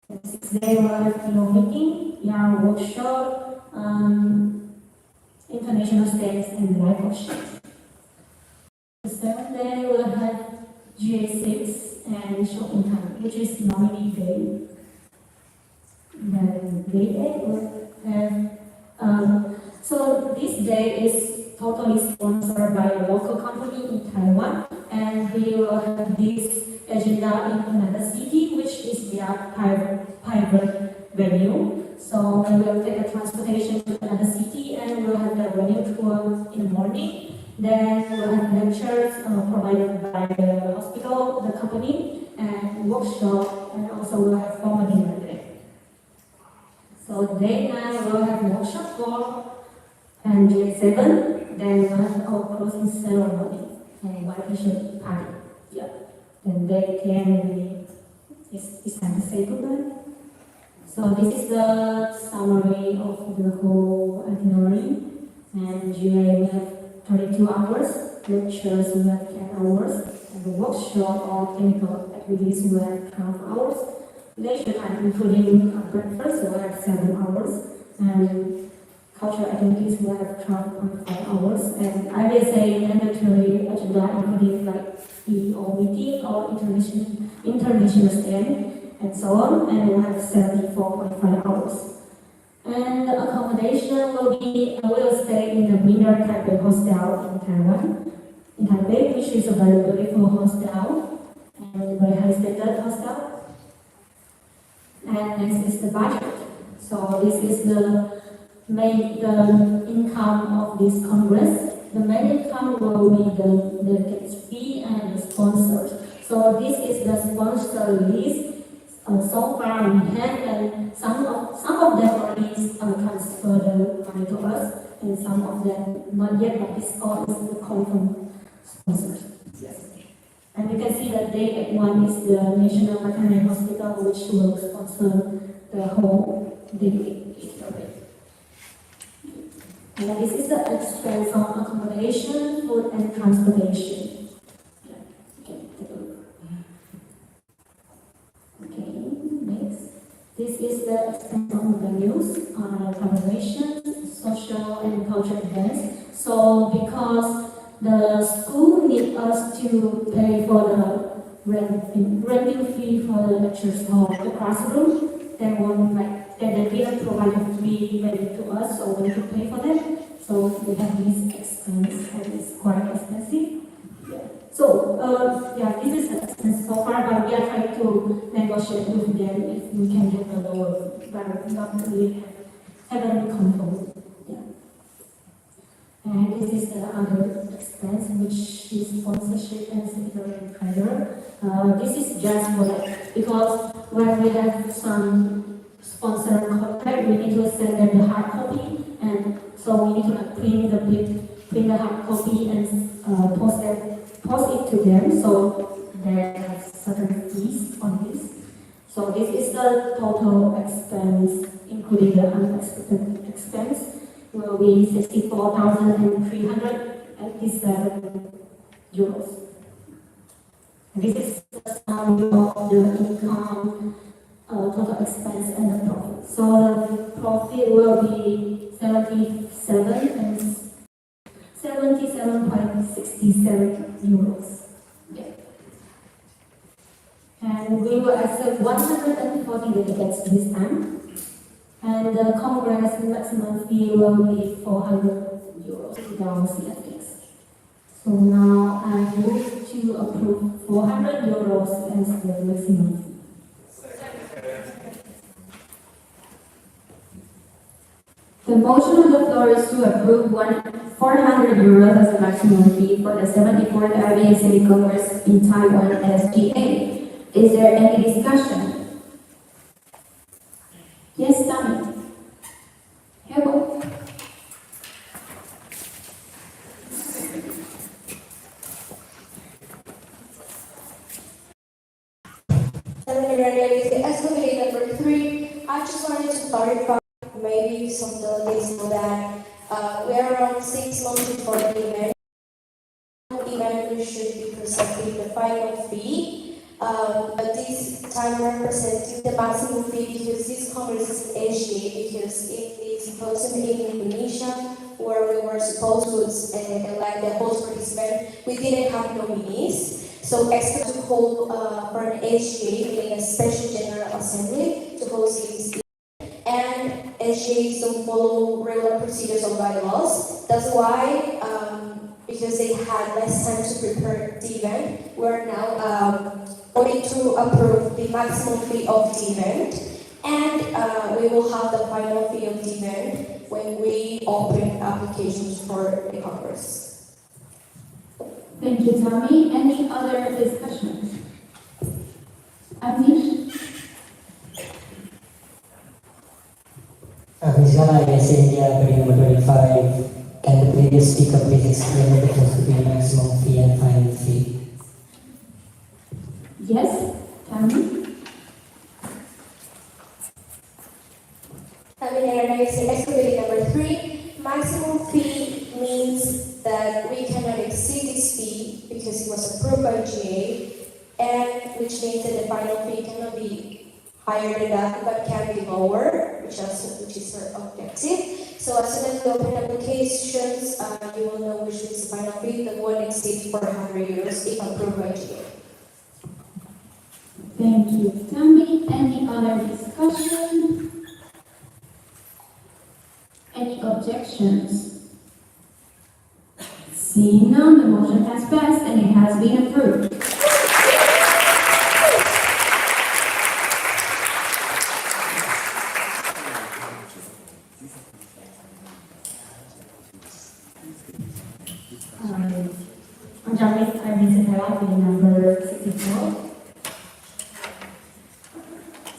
The 6th day we'll have meeting, yarn workshop, international stage, and live workshop. The 7th day we'll have GA6 and shopping time, which is nominee day. Then day 8 we'll have so this day is totally sponsored by a local company in Taiwan, and we will have this agenda in another city, which is via private venue. So we will take a transportation to another city, venue tour in the morning. Then we'll have lectures provided by the hospital, the company, and workshop, and also we'll have formal dinner day. So day 9 we'll have workshop 4, and day 7, then we'll have our closing ceremony and invitation party. Yeah. Then day 10 it's time to say goodbye. So this is the summary of the whole itinerary. And GA we have 32 hours, lectures we have 10 hours, and the workshop or clinical activities we have 12 hours. Leisure time including breakfast we have 7 hours, and cultural activities we have 12.5 hours, and IVSA mandatory agenda including like CEO meeting or international stand and so on, and we'll have 74.5 hours. And the accommodation will stay in the Minor Taipei hostel in Taiwan, in Taipei, which is a very beautiful hostel and very high standard hostel. And next is the budget. So this is the income of this congress. The main income will be the delegates fee and the sponsors. So this is the sponsor list. So far we have, and some of them already transfer the money to us, and some of them not yet, but this all is the confirmed sponsors. Yes. And you can see that day 1 is the National Veterinary Hospital, which will sponsor the whole day. And this is the expense on accommodation, food, and transportation. Yeah. Okay, take a look. Okay, next. This is the expense on venues, collaborations, social and cultural events. So because the school needs us to pay for the renting fee for the lectures hall, the classroom, they didn't provide a free venue to us, so we need to pay for that. So we have this expense, and it's quite expensive. Yeah. So this is the expense so far, but we are trying to negotiate with them if we can get a lower, but not really haven't confirmed. Yeah. And this is the other expense, which is sponsorship and secretary and treasurer. This is just for that, because when we have some sponsor contract, we need to send them the hard copy, and so we need to print the hard copy and post it to them. So there are certain fees on this. So this is the total expense, including the unexpected expense, will be 64,387 euros. This is the sum of the income, total expense, and the profit. So the profit will be 77.67 euros. Yeah. And we will accept 140 delegates this time. And the Congress maximum fee will be 400 euros without CFX. So now I move to approve 400 euros as the maximum fee. The motion on the floor is to approve 400 euros as the maximum fee for the 74th IVSA Congress in Taiwan SGA. Is there any discussion? Yes, Tommy. Hello. Excavator number 3. I just wanted to clarify, maybe some delegates know that we are around 6 months before the event. We should be presenting the final fee. But this time we're presenting the maximum fee because this congress is in SGA, because in the symposium in Indonesia, where we were supposed to elect the host participant, we didn't have nominees. So expect to hold for an SGA, meaning a special general assembly, to host this. And SGAs don't follow regular procedures or bylaws. That's why, because they had less time to prepare the event, we're now going to approve the maximum fee of the event. And we will have the final fee of the event when we open applications for the Congress. Thank you, Tommy. Any other discussions? Avnish? Visual IVSA India, bidding number 25. Can the previous speaker please explain the difference between maximum fee and final fee? Yes, Tommy? Activity number 3, maximum fee means that we cannot exceed this fee because it was approved by GA, and which means that the final fee cannot be higher than that, but can be lower, which is our objective. So as soon as we open applications, you will know which is the final fee that won't exceed 400 euros if approved by GA. Thank you, Tommy. Any other discussion? Any objections? Seeing none, the motion has passed and it has been approved. On Japanese, IVSA Taiwan, number 64.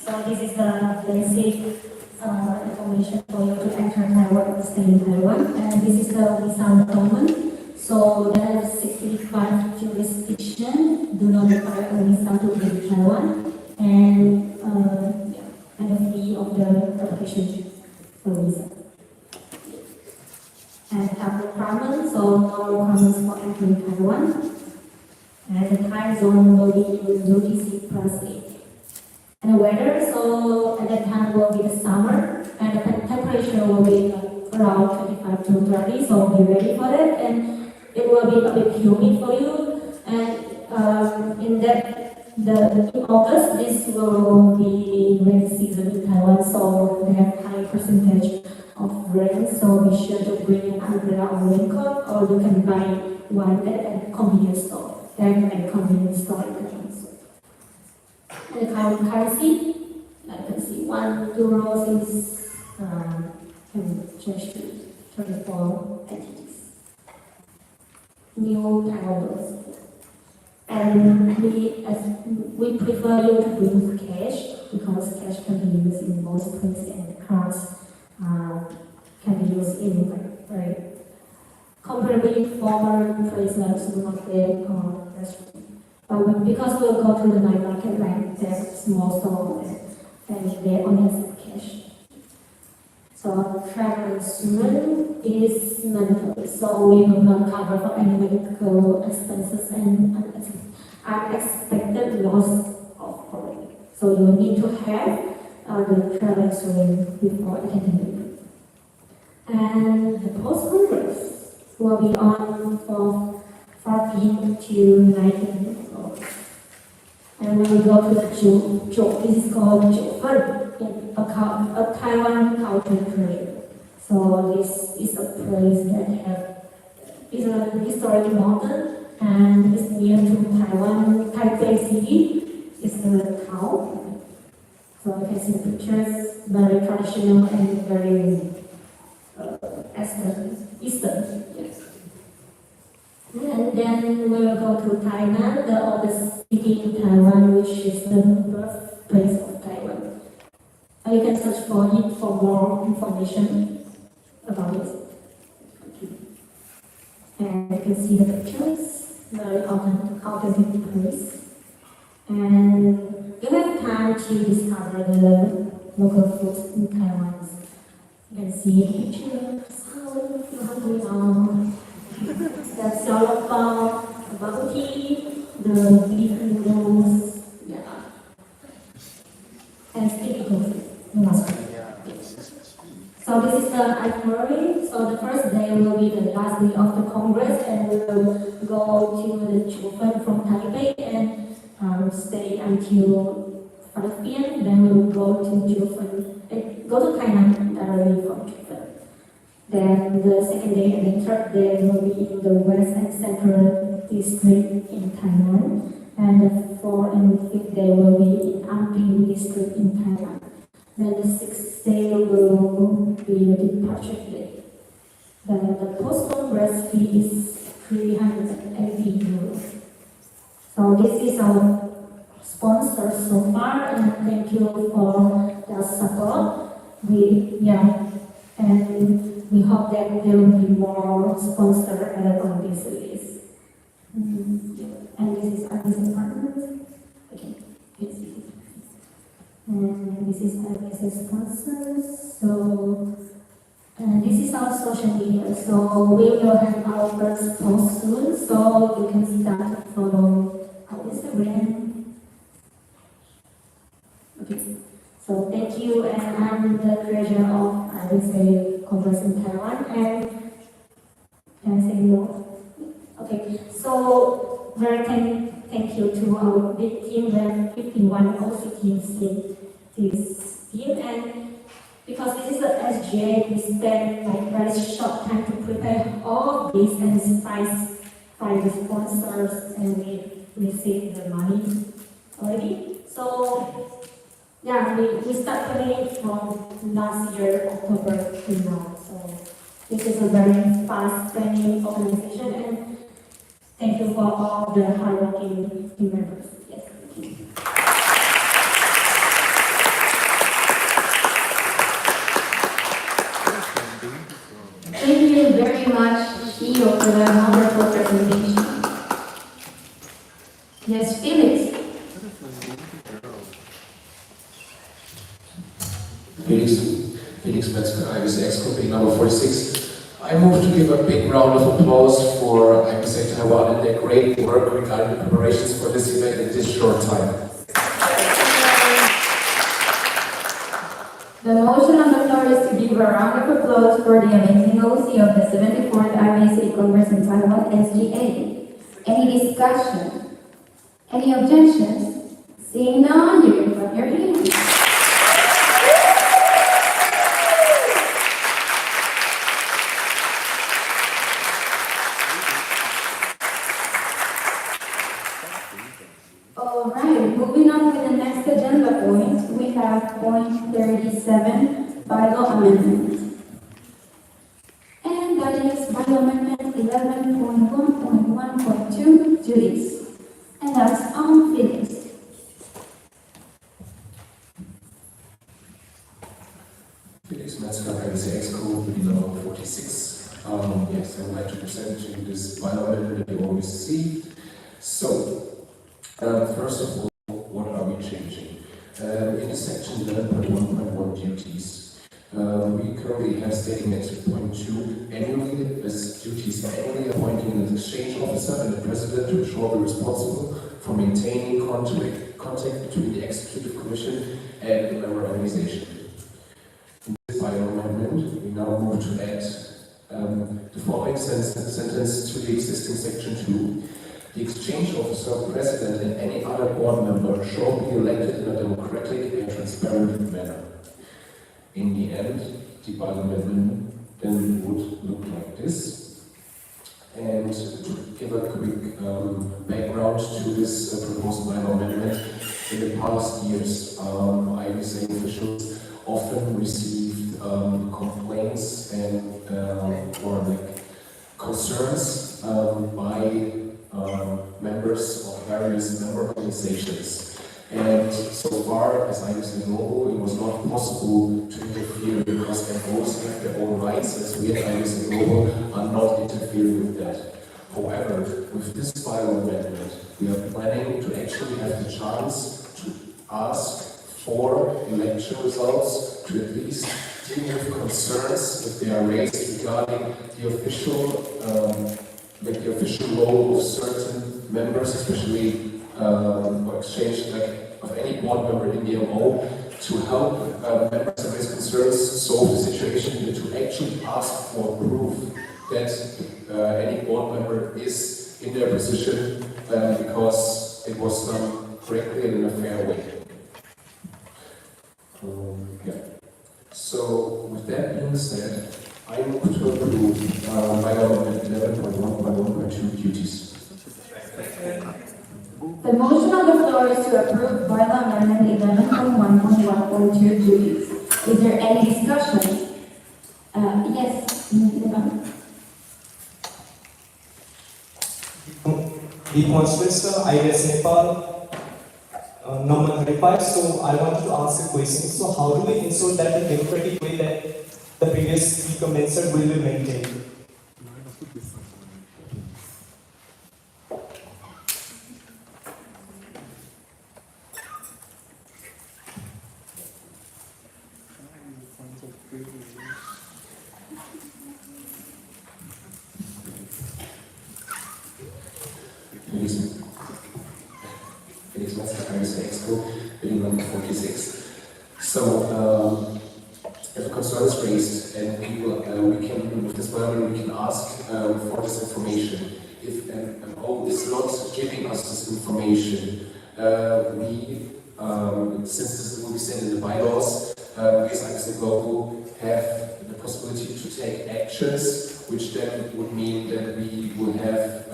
So this is the basic information for you to enter Taiwan, stay in Taiwan. And this is the visa document. So there are 65 jurisdictions do not require a visa to visit Taiwan. And the fee of the application for visa. And have requirements, so no requirements for entering Taiwan. And the time zone will be in UTC plus 8. And the weather, so at that time will be the summer, and the temperature will be around 25 to 30, so be ready for that. And it will be a bit humid for you. And in August, this will be rainy season in Taiwan, so they have high percentage of rain, so be sure to bring an umbrella or raincoat, or you can buy one at a convenience store. There are convenience store in Taiwan. And the currency, like you can see, €1 is can change to 24 entities. New Taiwan dollars. And we prefer you to bring cash because cash can be used in most places and cards can be used in very comparably formal places like supermarket or restaurant. But because we'll go to the night market, like there's small store and they only accept cash. So travel insurance is mandatory, so we will not cover for any medical expenses and unexpected loss of property. So you need to have the travel insurance before attending. And the post-congress will be on for 14 to 19 August. And when we go to the this is called Jiufen, a Taiwan culture trail. So this is a place that is a historic mountain and is near to Taiwan, Taipei City. It's a town. So you can see the pictures, very traditional and very Eastern. Yes. And then we'll go to Tainan, the oldest city in Taiwan, which is the birthplace of Taiwan. You can search for it for more information about it. And you can see the pictures, very authentic place. And you have time to discover the local foods in Taiwan. You can see the pictures, how if you're hungry now. The xiaolongbao, the bubble tea, the beef noodles, yeah. And sticky tofu, the mustard. So this is the itinerary. So the first day will be the last day of the Congress, and we will go to the Jiufen from Taipei and stay until 5 p.m. Then we will go to Jiufen, go to Tainan directly from Jiufen. Then the second day and the third day will be in the west and central district in Tainan. And the fourth and fifth day will be in Anping district in Taiwan. Then the 6th day will be the departure day. Then the post-congress fee is 380 euros. So this is our sponsor so far, and thank you for the support. And we hope that there will be more sponsors added on this list. And this is IVSA partners. Okay, yes. And this is IVSA sponsors. So, and this is our social media. So we will have our first post soon. So you can start to follow our Instagram. Okay. So thank you, and I'm the treasurer of IVSA Congress in Taiwan. And can I say more? Okay. So very thank you to our big team. We have 51 OC teams in this team, and because this is the SGA, we spent like very short time to prepare all of this and find the sponsors, and we received the money already. So yeah, we start planning from last year October to now. So this is a very fast planning organization, and thank you for all the hardworking team members. Yes, thank you. Thank you very much, Shio, for that wonderful presentation. Yes, Felix. Felix Metzger, IVSA Exco, being number 46. I move to give a big round of applause for IVSA Taiwan and their great work regarding the preparations for this event in this short time. The motion on the floor is to give a round of applause for the amazing OC of the 74th IVSA Congress in Taiwan, SGA. Any discussion? Any objections? Seeing none, you can clap your hands. Alright, moving on to the next agenda point, we have point 37, bylaw amendment. And that is bylaw amendment 11.1.1.2, duties. And that's on Felix. Felix Metzger, IVSA Exco, being number 46. Yes, I would like to present to you this bylaw amendment that you all received. So, first of all, what are we changing? In the section 11.1.1 duties, we currently have stating at point 2, annually, as duties annually appointing an exchange officer and the president who shall be responsible for maintaining contact between the executive commission and the member organization. In this bylaw amendment, we now move to add the following sentence to the existing section 2. The exchange officer, president, and any other board member shall be elected in a democratic and transparent manner. In the end, the bylaw amendment then would look like this. And to give a quick background to this proposed bylaw amendment, in the past years, IVSA officials often received complaints and or like concerns by members of various member organizations. And so far as IVSA Global, it was not possible to interfere because MOs have their own rights, as we at IVSA Global are not interfering with that. However, with this bylaw amendment, we are planning to actually have the chance to ask for election results to at least deal with concerns if they are raised regarding the official role of certain members, especially or exchange of any board member in the MO, to help members raise concerns, solve the situation, and to actually ask for proof that any board member is in their position because it was done correctly and in a fair way. So, with that being said, I move to approve bylaw amendment 11.1.1.2 duties. The motion on the floor is to approve bylaw amendment 11.1.1.2 duties. Is there any discussion? Yes, Nivan. Demonstration IVSA Nepal number 35. So I wanted to ask a question. So how do we ensure that the democratic way that the previous speaker mentioned will be maintained? Building number 46. So, if a concern is raised, and we can, with this webinar, we can ask for this information. If an MO is not giving us this information, since this will be sent in the bylaws, as IVSA Global have the possibility to take actions, which then would mean that we will have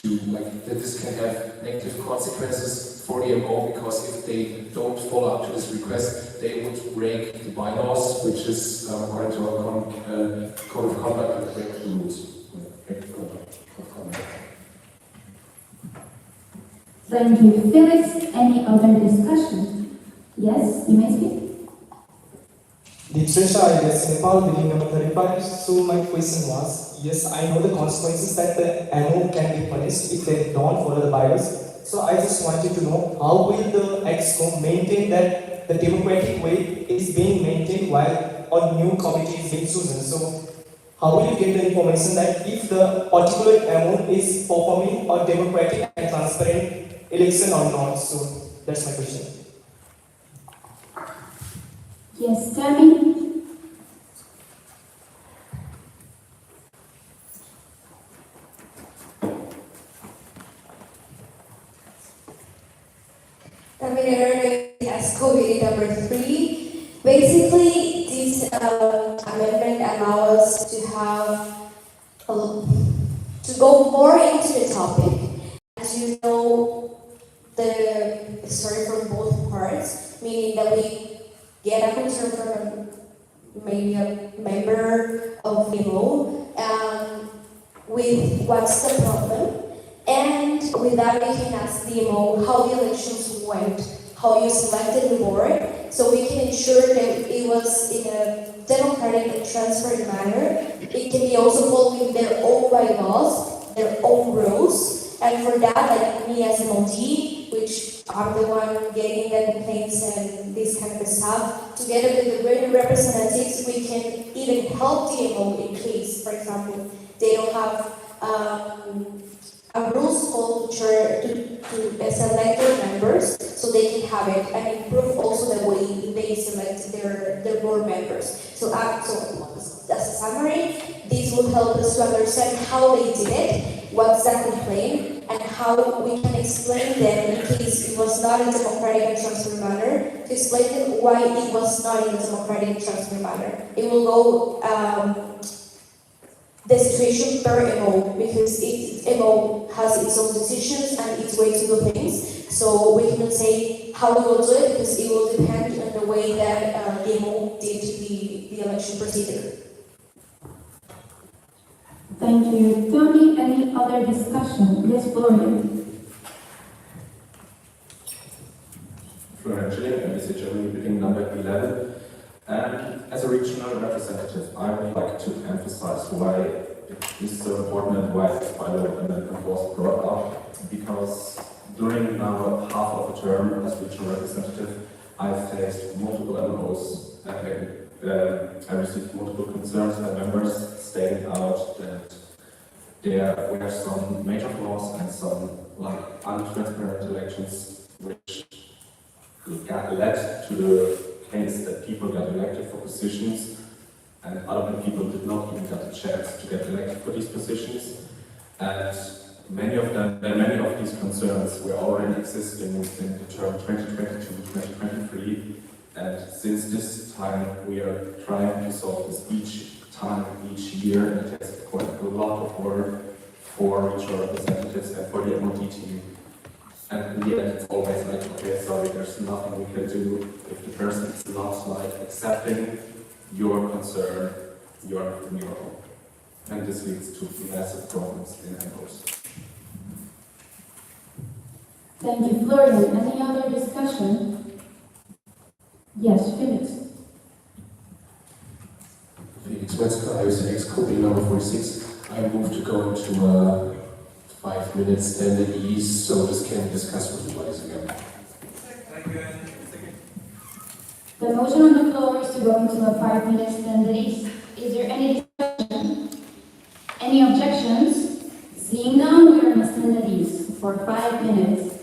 that this can have negative consequences for the MO, because if they don't follow up to this request, they would break the bylaws, which is according to our code of conduct, and break the rules. Thank you. Felix, any other discussion? Yes, you may speak. Demonstration IVSA Nepal building number 35. So my question was, yes, I know the consequences that the MO can be punished if they don't follow the bylaws. So I just wanted to know, how will the EXCO maintain that the democratic way is being maintained while a new committee is being chosen? So how will you get the information that if the particular MO is performing a democratic and transparent election or not? So that's my question. Yes, Tammy. COVID number 3. Basically, this amendment allows us to have to go more into the topic. As you know, the story from both parts, meaning that we get a concern from maybe a member of MO with what's the problem, and with that we can ask the MO how the elections went, how you selected the board, so we can ensure that it was in a democratic and transparent manner. It can be also following their own bylaws, their own rules, and for that, like me as an OT, which I'm the one getting the complaints and this kind of stuff, together with the voting representatives, we can even help the MO in case, for example, they don't have a rules culture to select their members, so they can have it and improve also the way they select their board members. So as a summary, this will help us to understand how they did it, what's the complaint, and how we can explain them in case it was not in a democratic and transparent manner, to explain them why it was not in a democratic and transparent manner. It will go the situation per MO, because each MO has its own decisions and its way to do things. So we cannot say how we will do it, because it will depend on the way that the MO did the election procedure. Thank you. Tony, any other discussion? Yes, Florian. Florian Schilling, IVSA Germany, building number 11. And as a regional representative, I would like to emphasize why it is so important and why this bylaw amendment was brought up. Because during now half of the term as regional representative, I've faced multiple MOs. I received multiple concerns by members stating out that there were some major flaws and some untransparent elections, which led to the case that people got elected for positions and other people did not even get a chance to get elected for these positions. And many of these concerns were already existing within the term 2022-2023. And since this time, we are trying to solve this each year, and it takes quite a lot of work for regional representatives and for the MOD team And in the end, it's always like, okay, sorry, there's nothing we can do if the person is not like accepting your concern, your mural. And this leads to massive problems in Ambrose. Thank you, Florian. Any other discussion? Yes, Felix. Felix Wetzker, IVSA copy number 46. I move to go into 5 minutes standard ease, so this can be discussed with you guys again. The motion on the floor is to go into a 5-minute standard ease. Is there any discussion? Any objections? Seeing none, we are in a standard ease for 5 minutes.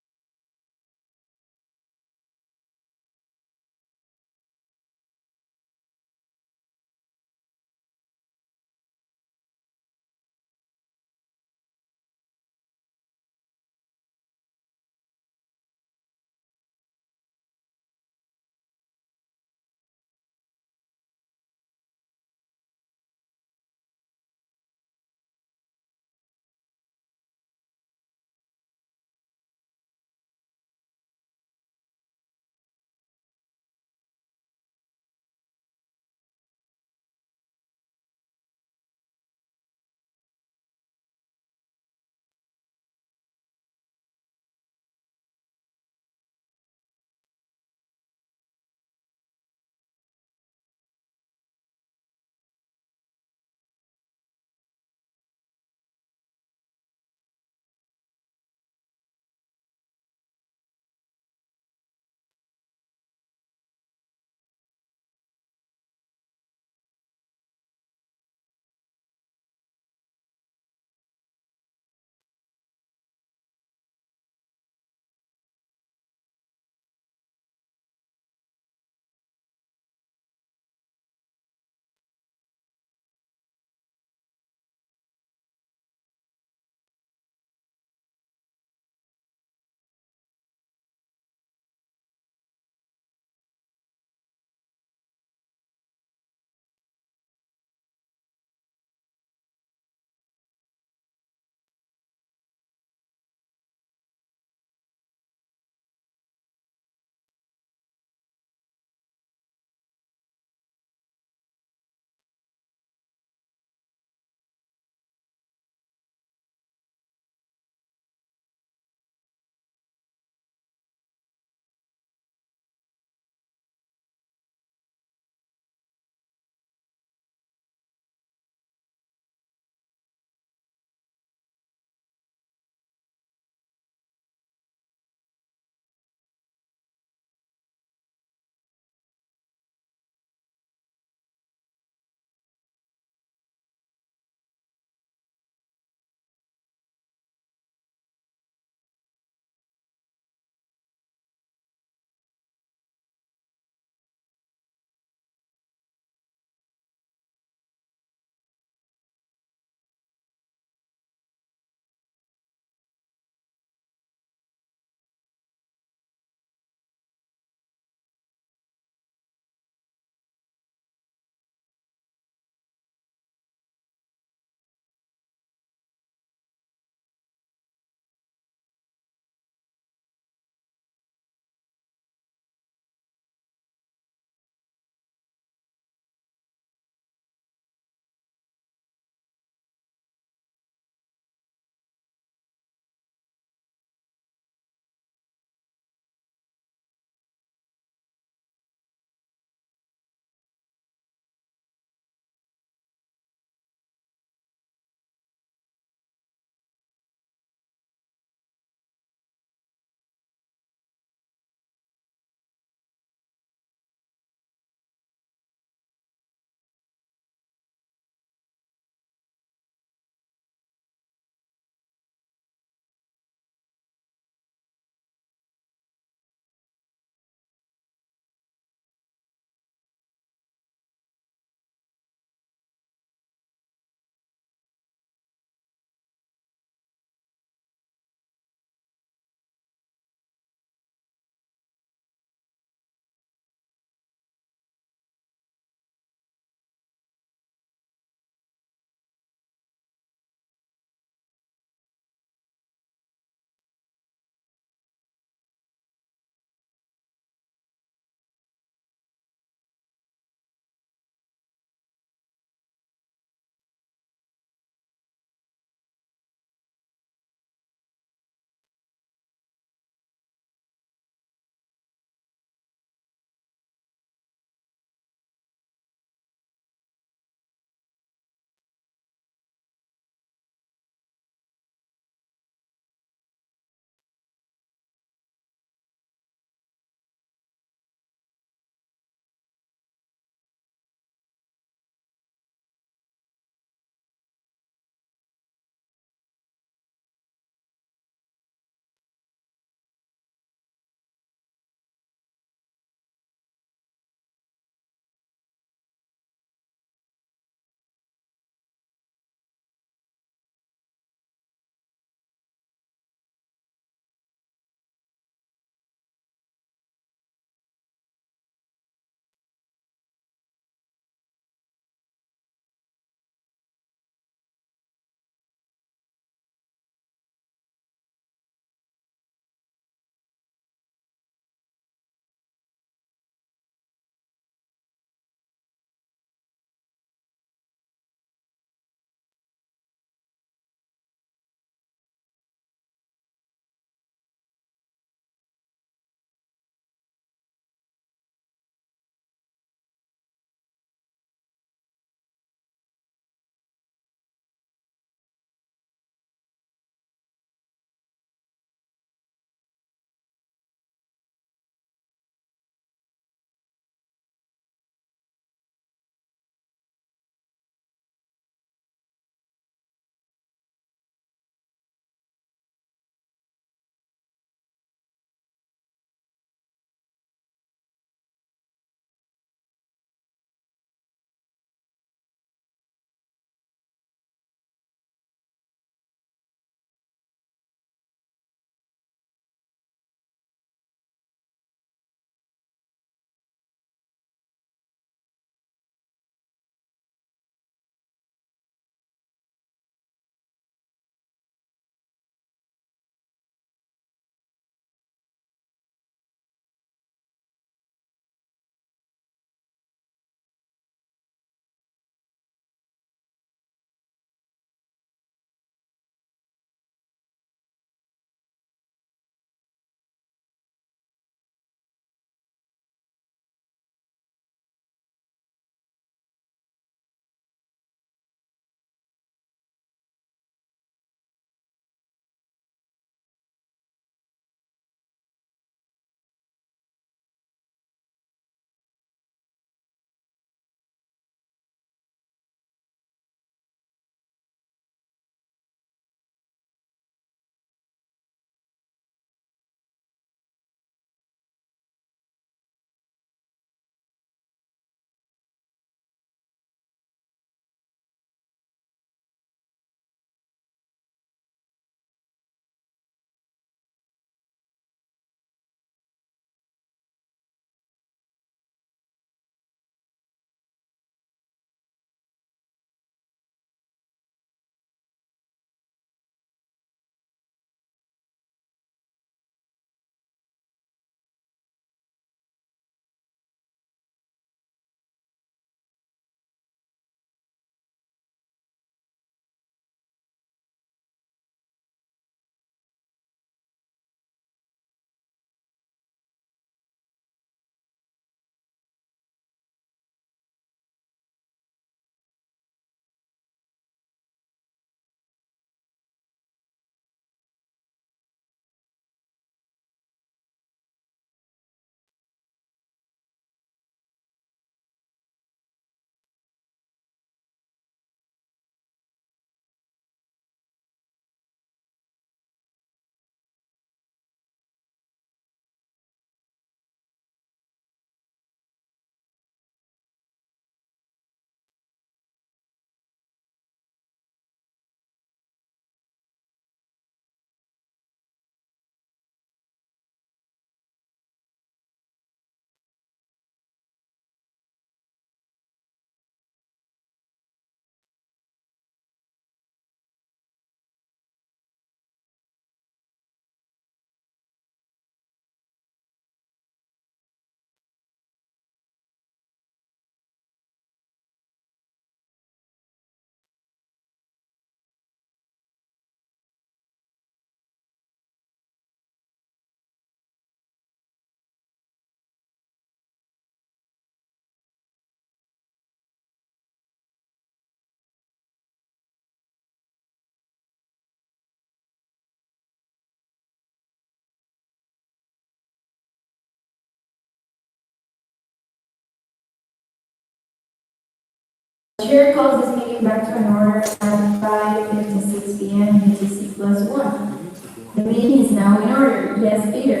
Chair calls this meeting back to an order at 5:56 p.m. UTC +1. The meeting is now in order. Yes, Peter.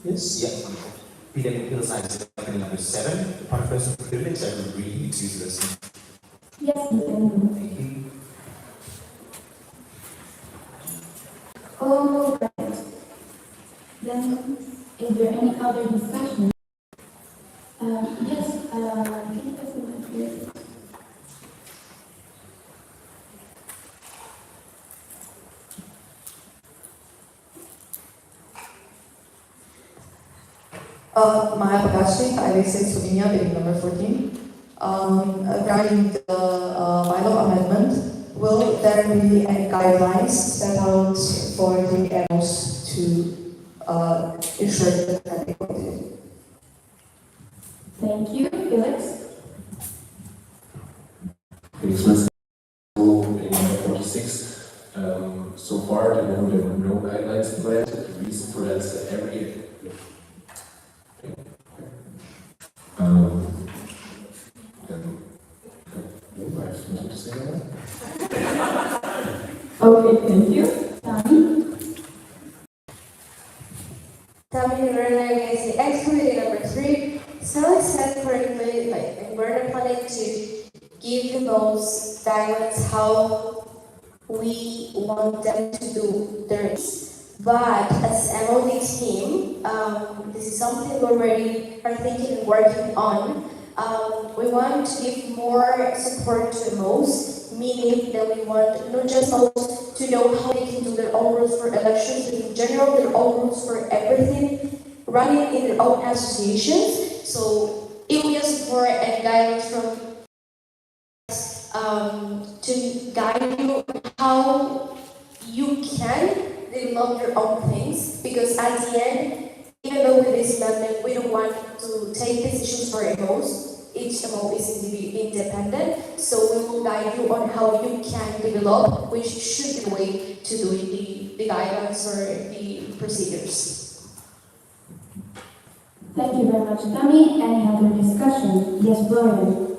Yes, yeah. PW Appeal Science number 7, the part of the privilege, I will read it to you listen. Yes, you can. Thank you. All right. Then, is there any other discussion? Yes, can you pass me my here? Maya Pagashri, IVSA Slovenia, bidding number 14. Regarding the bylaw amendment, will there be any guidelines set out for the animals to ensure that they continue? Thank you, Felix. Felix in number 46. So far, there were no guidelines implemented. The reason for that is that every Okay, thank you. Tami? Tami Lorena against the ex-committee number 3. So said correctly, like we're planning to give the most guidelines how we want them to do their. But as MOD team, this is something we already are thinking and working on. We want to give more support to the most, meaning that we want not just most to know how they can do their own rules for elections, but in general their own rules for everything, running in their own associations. So if we have support and guidance from to guide you how you can develop your own things, because at the end, even though with this amendment we don't want to take decisions for MOs, each MO is independent, so we will guide you on how you can develop, which should be the way to do it, the guidelines or the procedures. Thank you very much, Tami. Any other discussion? Yes, Florian.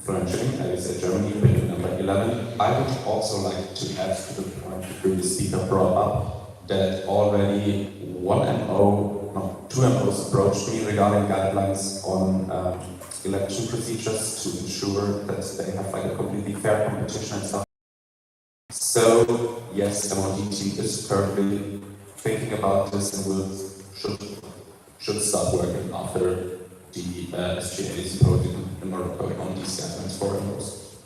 Florian Schilling, IVSA Germany, bidding number 11. I would also like to add to the point the previous speaker brought up that already two MOs approached me regarding guidelines on election procedures to ensure that they have like a completely fair competition and stuff. So yes, the MOD team is currently thinking about this and should start working after the SGA is voted in Morocco on these guidelines for MOs.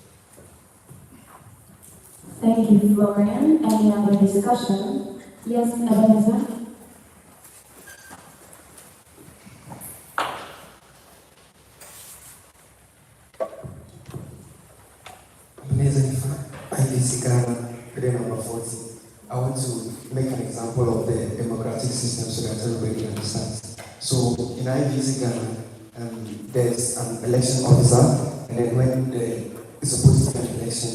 Thank you, Florian. Any other discussion? Yes, Ebenezer? Number 40. I want to make an example of the democratic system so that everybody understands. So in IVSA Ghana, there's an election officer, and then when there is supposed to be an election,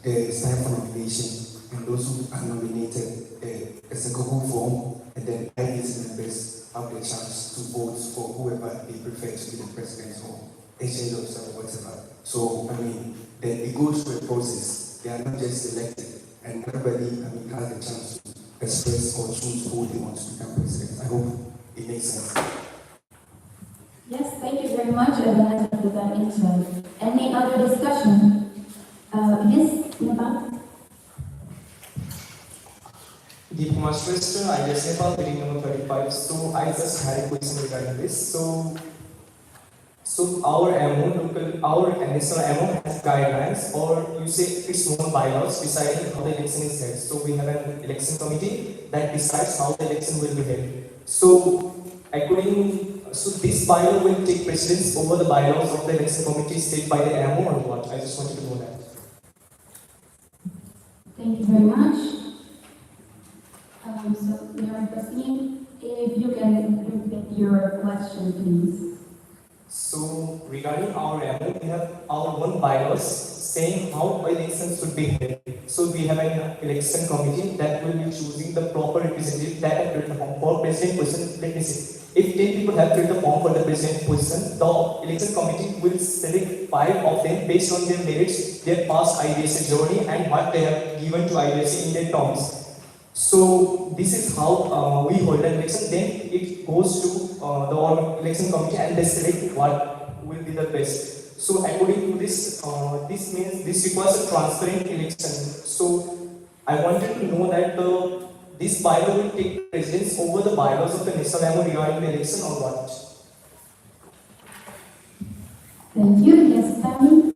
there is time for nomination, and those who are nominated, there's a Google form, and then IVSA members have the chance to vote for whoever they prefer to be the president or HA officer or whatever. So, it goes through a process. They are not just elected, and everybody has the chance to express or choose who they want to become president. I hope it makes sense. Yes, thank you very much, Ebenezer, for that insight. Any other discussion? Yes, in the back. Deepkumar Shrestha, IVSA Nepal, bidding number 35. So I just had a question regarding this. So our national MO has guidelines, or you say it's more bylaws deciding how the election is held. So we have an election committee that decides how the election will be held. So this bylaw will take precedence over the bylaws of the election committee set by the MO or what? I just wanted to know that. Thank you very much. So we are proceeding. If you can repeat your question, please. So regarding our MO, we have our own bylaws saying how elections should be held. So we have an election committee that will be choosing the proper representative that have filled the form for president position. Let me see. If 10 people have filled the form for the president position, the election committee will select 5 of them based on their merits, their past IVSA journey, and what they have given to IVSA in their terms. So this is how we hold an election. Then it goes to the election committee and they select what will be the best. So according to this, this means this requires a transparent election. So I wanted to know that this bylaw will take precedence over the bylaws of the national level regarding the election or what? Thank you. Yes, Tammy.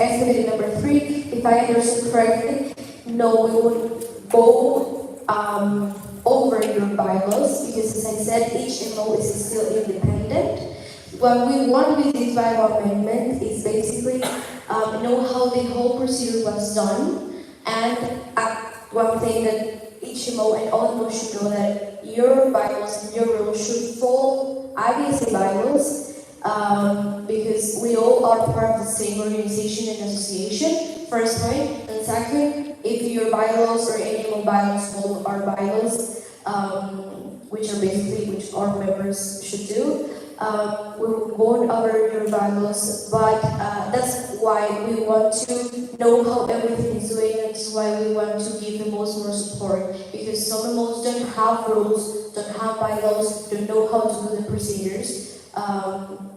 Activity number 3, if I understood correctly, no, we would go over your bylaws because, as I said, each MO is still independent. What we want with this bylaw amendment is basically know how the whole procedure was done, and one thing that each MO and all MO should know that your bylaws and your rules should follow IVSA bylaws. Because we all are part of the same organization and association, first point. And second, if your bylaws or any of bylaws follow our bylaws, which our members should do, we will go over your bylaws, but that's why we want to know how everything is doing. That's why we want to give the most more support, because some MOs don't have rules, don't have bylaws, don't know how to do the procedures.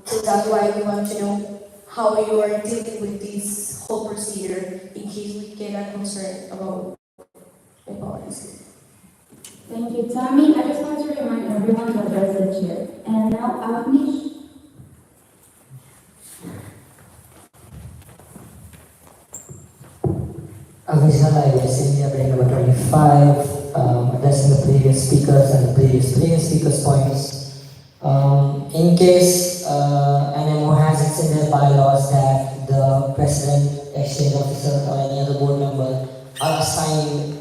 So that's why we want to know how you are dealing with this whole procedure in case we get a concern about the policy. Thank you, Tammy. I just want to remind everyone to address the chair. And now, Avnish. Avnish, IVSA, update number 25, addressing the previous speakers and the previous speakers' points. In case an MO has it in their bylaws that the president, exchange officer, or any other board member are assigned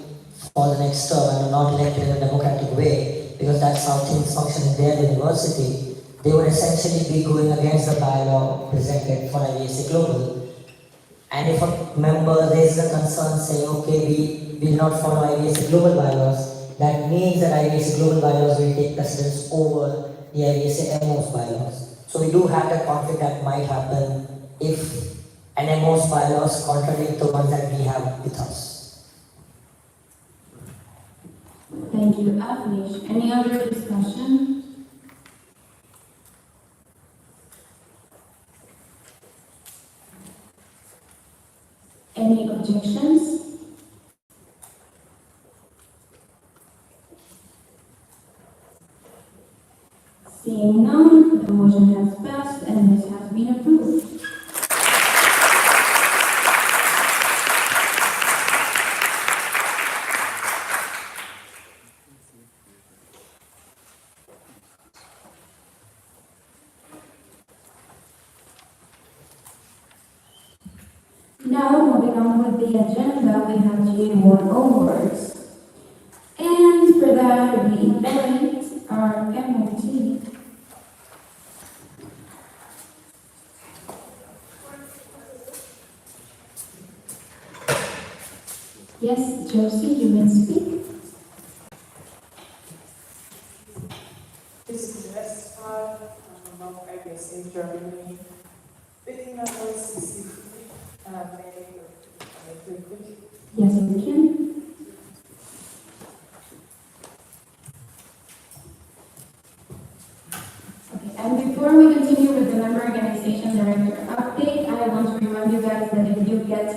for the next term and are not elected in a democratic way, because that's how things function in their university, they would essentially be going against the bylaw presented for IVSA Global. And if a member raises a concern saying, okay, we will not follow IVSA Global bylaws, that means that IVSA Global bylaws will take precedence over the IVSA MO's bylaws. So we do have that conflict that might happen if an MO's bylaws contradict the ones that we have with us. Thank you, Avnish. Any other discussion? Any objections? Seeing none, the motion has passed and this has been approved. Now, moving on with the agenda, we have GA1 onwards. And for that, we invite our MOT. Yes, Josie, you may speak. This is the best part of IVSA Germany. Bidding number 63. Quickly. Yes, we can. Okay, and before we continue with the member organization director update, I want to remind you guys that if you get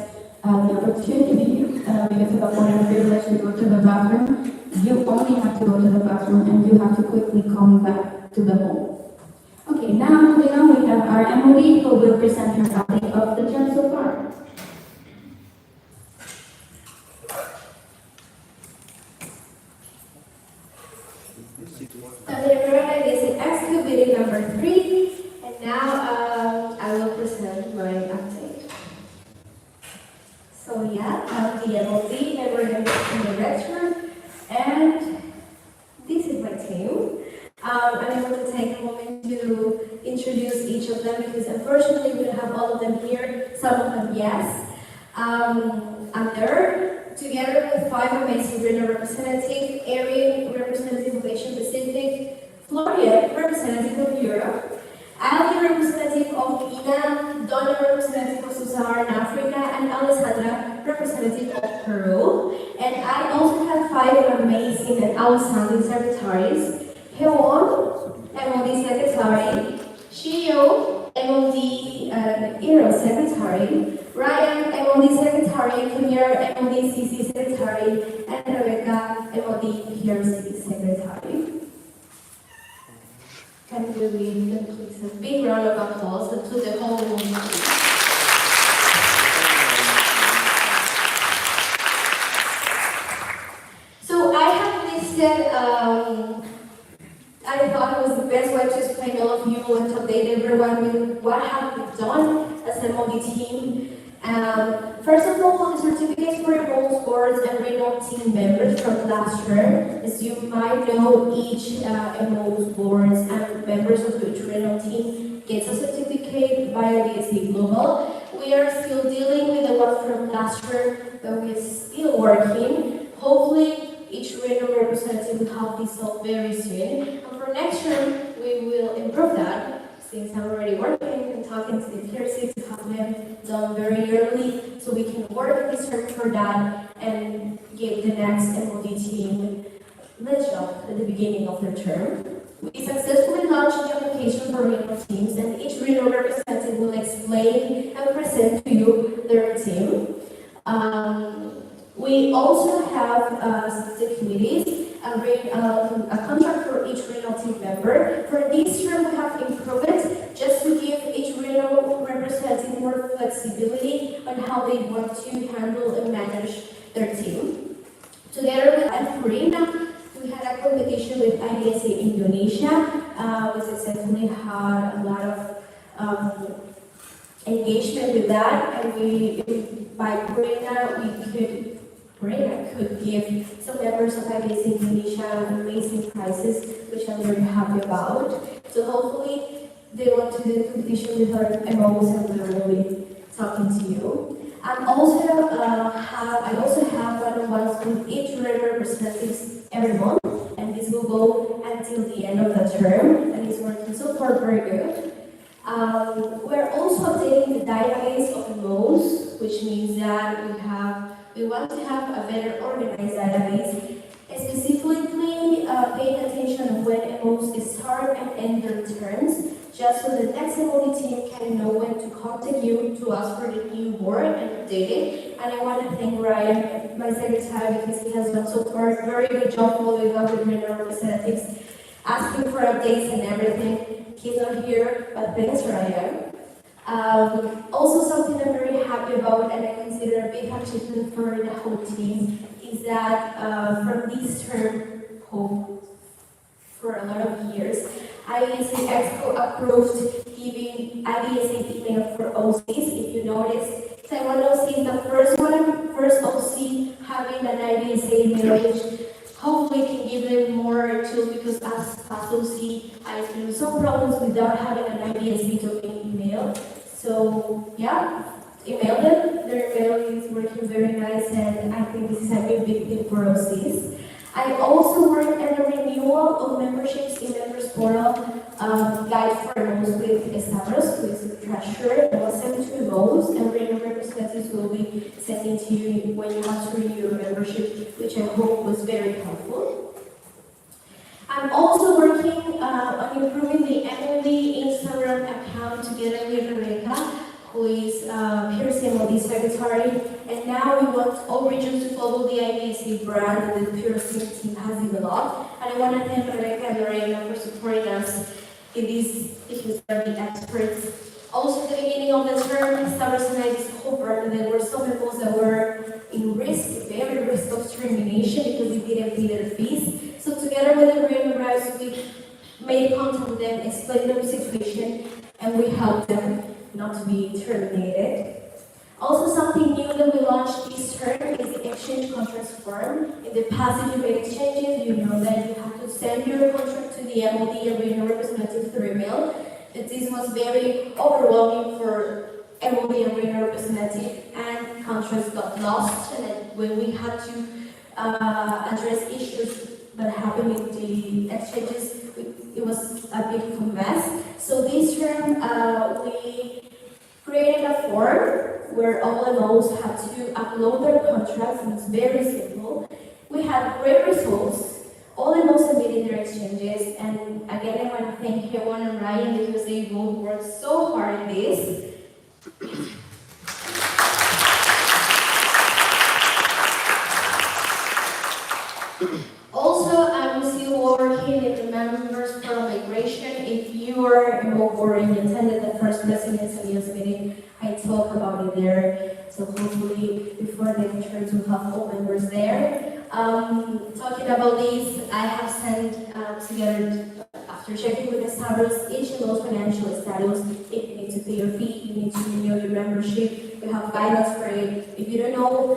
the opportunity, because of a point of privilege to go to the bathroom, you only have to go to the bathroom and you have to quickly come back to the home. Okay, now moving on, we have our MOD who will present her update of the term so far. This is activity number 3, and now I will present my update. we're in the red room, and this is my team. And I want to take a moment to introduce each of them because unfortunately we don't have all of them here, some of them yes. I'm there, together with 5 amazing regional representatives, Erin, representative of Asia Pacific, Florian, representative of Europe, Ali, representative of MENA, Donna, representative of Sub-Saharan Africa, and Alessandra, representative of Peru. And I also have 5 amazing and outstanding secretaries. Hewon, MOD Secretary, Shio, MOD Euro Secretary, Ryan, MOD Secretary, Kunir, MOD CC Secretary, and Rebecca, MOD PRC Secretary. Can we give them please a big round of applause to the whole room? So I have listed, I thought it was the best way to explain all of you and to update everyone with what have we done as a MOD team. First of all, the certificates for enrolled boards and renal team members from last term. As you might know, each enrolled boards and members of each renal team gets a certificate via IVSA Global. We are still dealing with the one from last term, but we're still working. Hopefully, each renal representative will have this all very soon. And for next term, we will improve that. Since I'm already working and talking to the PRC to have them done very early, so we can work this term for that and give the next MOD team the job at the beginning of their term. We successfully launched the application for renal teams, and each renal representative will explain and present to you their team. We also have the committees, a contract for each renal team member. For this term, we have improved it just to give each renal representative more flexibility on how they want to handle and manage their team. Together with Farina, we had a competition with IVSA Indonesia. We successfully had a lot of engagement with that, and by Farina could give some members of IVSA Indonesia amazing prizes, which I'm very happy about. So hopefully they want to do the competition with her and also literally talking to you. I also have one-on-ones with each representatives every month, and this will go until the end of the term, and it's working so far very good. We're also updating the database of MOs, which means that we want to have a better organized database, specifically paying attention to when MOs start and end their terms, just so the next MOD team can know when to contact you to ask for the new board and update it. And I want to thank Ryan, my secretary, because he has done so far a very good job following up with renal representatives, asking for updates and everything. He's not here, but thanks, Ryan. Also, something I'm very happy about, and I consider a big achievement for the whole team, is that from this term home for a lot of years, IVSA Expo approved giving IVSA email for OCs. If you notice, Taiwan OC is the first OC having an IVSA email, which hopefully can give them more tools, because as OC, I have some problems without having an IVSA domain email. So yeah, email them. Their email is working very nice, and I think this is a big thing for OCs. I also worked on a renewal of memberships in Members Portal guide for MOs with Stavros, who is the treasurer. I will send to MOs, and renewal representatives will be sending to you when you have to renew your membership, which I hope was very helpful. I'm also working on improving the MOD Instagram account together with Rebecca, who is PRC MOD secretary, and now we want all regions to follow the IVSA brand that the PRC team has developed. And I want to thank Rebecca and Lorena for supporting us in these issues. They're the experts. Also, at the beginning of the term, Stavros and I discovered that there were some MOs that were in risk, very risk of termination because they didn't pay their fees. So together with the real reps, we made contact with them, explained their situation, and we helped them not to be terminated. Also, something new that we launched this term is the exchange exchange contracts form. In the past, if you made exchanges, you know that you have to send your contract to the MOD and regional representative through email. But this was very overwhelming for MOD and regional representative, and contracts got lost. And then when we had to address issues that happened in the exchanges, it was a big mess. So this term, we created a form where all MOs had to upload their contracts, and it's very simple. We had great results. All MOs submitted their exchanges, and again, I want to thank Hewan and Ryan because they both worked so hard in this. Also, I'm still working with the members for migration. If you are involved or attended the first President's News meeting, I talk about it there. So hopefully, before the entrance, we'll have all members there. Talking about this, I have sent together, after checking with the status, each of those financial status. If you need to pay your fee, you need to renew your membership. We have guidance for it. If you don't know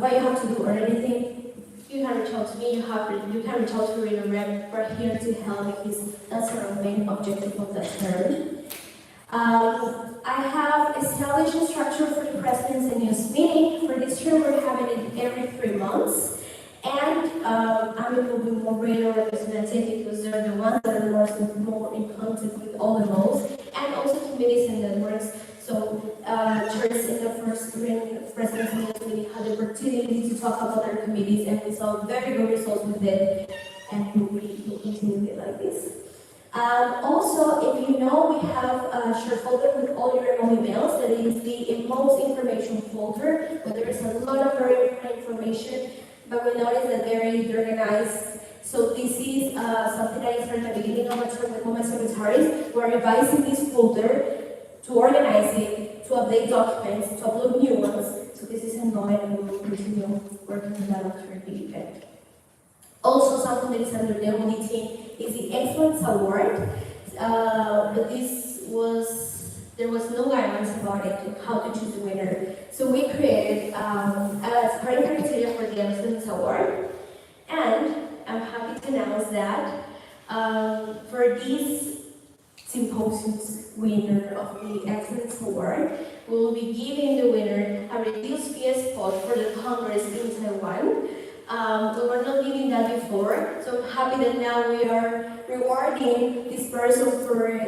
what you have to do or anything, you can reach out to me, you can reach out to Reno Rep. We're here to help because that's our main objective of that term. I have established a structure for the President's News meeting. For this term, we're having it every 3 months. And I'm involving more Reno representatives because they're the ones that are more in contact with all the roles, and also committees and networks. So, chairs in the first President's News meeting had the opportunity to talk about our committees, and we saw very good results with it, and we will continue it like this. Also, if you know, we have a shared folder with all your emails. That is the most information folder, where there is a lot of very important information, but we noticed that they're organized. So this is something that I started at the beginning of the term with all my secretaries. We're revising this folder to organize it, to update documents, to upload new ones. So this is ongoing, and we will continue working on that after the event. Also, something that is under the MOD team is the Excellence Award. But there was no guidance about it, how to choose the winner. So we created a scoring criteria for the Excellence Award. And I'm happy to announce that for this Symposium's winner of the Excellence Award, we will be giving the winner a reduced fee spot for the Congress in Taiwan. We were not giving that before, so I'm happy that now we are rewarding this person for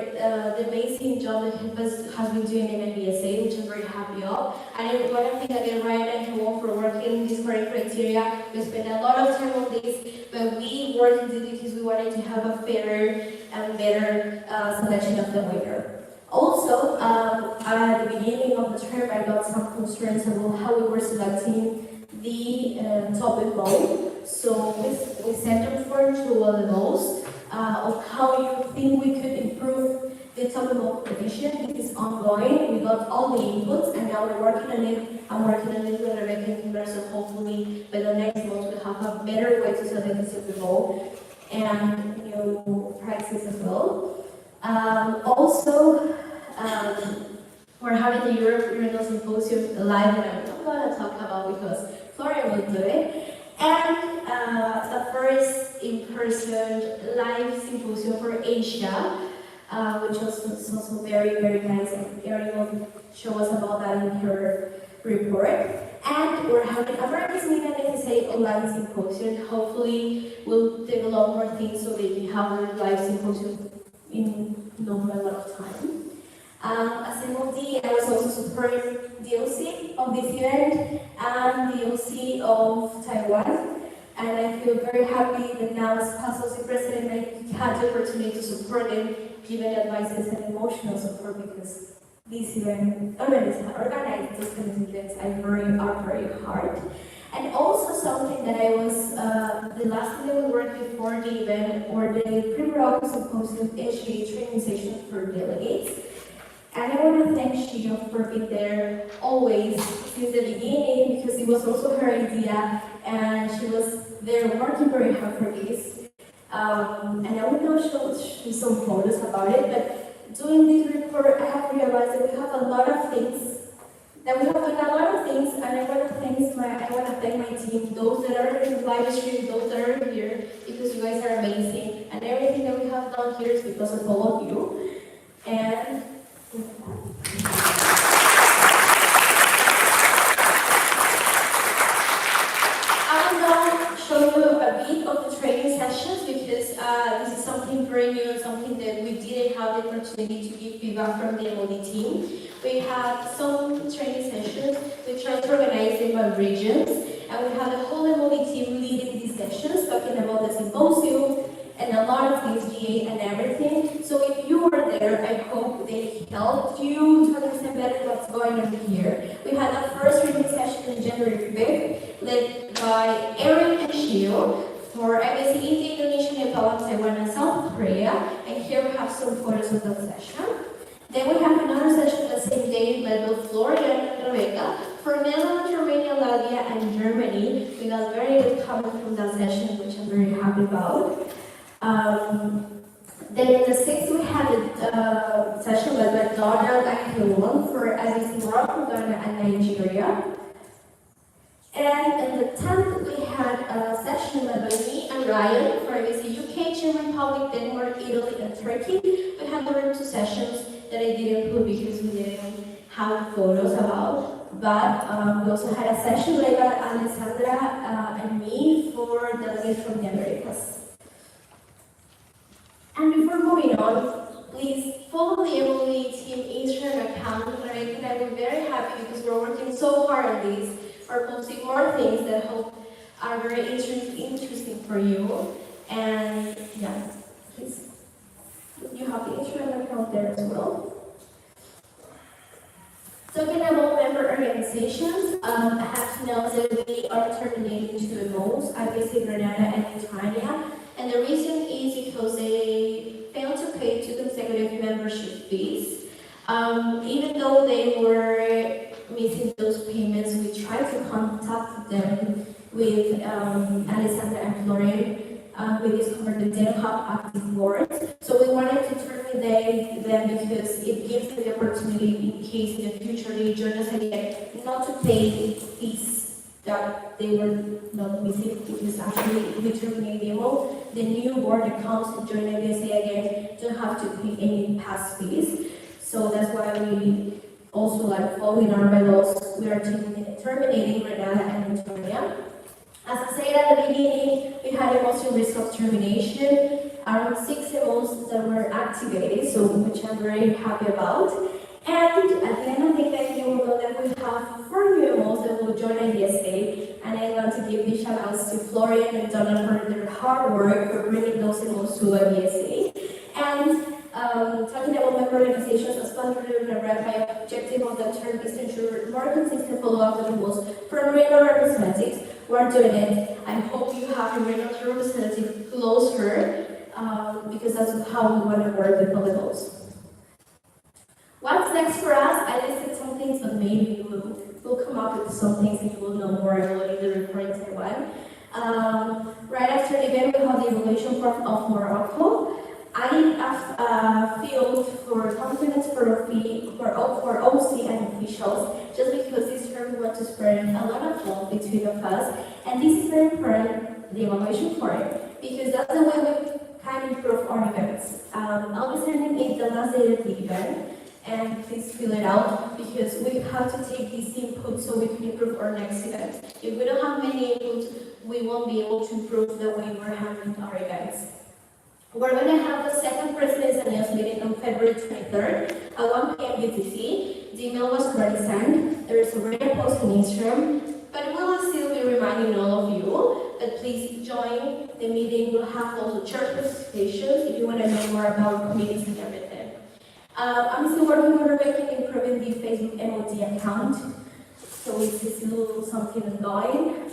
the amazing job that he has been doing in IVSA, which I'm very happy of. And I want to thank again Ryan and Hewan for working on this correct criteria. We spent a lot of time on this, but we worked on it because we wanted to have a fairer and better selection of the winner. Also, at the beginning of the term, I got some concerns about how we were selecting the top MO. So we sent them for two MOs of how you think we could improve the top MO competition. It is ongoing. We got all the inputs, and now we're working on it. I'm working on it with Rebecca and Kimber, so hopefully by the next month we'll have a better way to select the top MO and new prices as well. Also, we're having the European Symposium live, and I'm not going to talk about because Florian will do it. And the first in-person live symposium for Asia, which was also very, very nice, and Erin will show us about that in her report. And we're having a very significant SGA online symposium. Hopefully, we'll develop more things so that we have a live symposium in no amount of time. As MOD, I was also supporting the OC of this event and the OC of Taiwan. And I feel very happy that now as past OC president, I had the opportunity to support them, giving advices and emotional support because this event, organized these kind of events are very hard. And also something that I was, the last thing that we worked before the event, or the pre-Morocco Symposium SGA training session for delegates. And I want to thank Shio for being there always since the beginning, because it was also her idea, and she was there working very hard for this. And I will not show some photos about it, but doing this report, I have realized that we have a lot of things Then we have done a lot of things, and I want to thank my team, those that are in the live stream, those that are here, because you guys are amazing, and everything that we have done here is because of all of you. And I will now show you a bit of the training sessions because this is something very new, something that we didn't have the opportunity to give feedback from the MOD team. We have some training sessions, we try to organize them by regions, and we have the whole MOD team leading these sessions, talking about the symposium, and a lot of the SGA and everything. So if you were there, I hope they helped you to understand better what's going on here. We had the first training session on January 5th, led by Aaron and Shio for IVSA India, Indonesia, Nepal, and Taiwan, and South Korea. And here we have some photos of that session. Then we have another session the same day led by Florida and Rebecca for Netherlands, Romania, Latvia, and Germany. We got very good comments from that session, which I'm very happy about. Then in the 6th, we had a session led by Donald and Hilwan for IVSA Morocco, Ghana, and Nigeria. And in the 10th, we had a session led by me and Ryan for IVSA UK, Czech Republic, Denmark, Italy, and Turkey. We had the two sessions that I didn't put because we didn't have photos about. But we also had a session led by Alessandra and me for delegates from the Americas. And before moving on, please follow the MOD team Instagram account, right? And I will be very happy because we're working so hard on this. We're posting more things that I hope are very interesting for you. And yeah, please, you have the Instagram account there as well. Talking about member organizations, I have to know that we are terminating two MOs, IVSA Grenada and Lithuania. And the reason is because they failed to pay 2 consecutive membership fees. Even though they were missing those payments, we tried to contact them with Alessandra and Florian. We discovered that they don't have active boards. So we wanted to terminate them because it gives them the opportunity in case in the future they join us again, not to pay fees that they were not missing, because actually if we terminate the MO, the new board that comes to join IVSA again don't have to pay any past fees. So that's why we also, like, following our bylaws, we are terminating Grenada and Lithuania. As I said at the beginning, we had a most risk of termination, around 6 MOs that were activated, so which I'm very happy about. And at the end of the day, you will know that we have 4 new MOs that will join IVSA, and I want to give big shout outs to Florian and Donna for their hard work for bringing those MOs to IVSA. And talking about member organizations, as Pandora and Red, my objective of the term is to ensure more consistent follow-up of the rules from regional representatives. We're doing it. I hope you have a regional representative closer, because that's how we want to work with polygons. What's next for us? I listed some things, but maybe we'll come up with some things and you will know more about the report in Taiwan. Right after the event, we have the evaluation part of Morocco. I feel for confidence for OC and officials, just because this term we want to spread a lot of love between of us, and this is very important, the evaluation for it, because that's the way we can improve our events. I'll be sending it the last day of the event, and please fill it out, because we have to take these inputs so we can improve our next event. If we don't have many inputs, we won't be able to improve the way we're handling our events. We're going to have the second President's Annual meeting on February 23rd at 1 p.m. UTC. The email was already sent. There is already a post on Instagram, but we'll still be reminding all of you that please join the meeting. We'll have also church presentations if you want to know more about committees and everything. I'm still working on Rebecca improving the Facebook MOD account, so it's still something ongoing.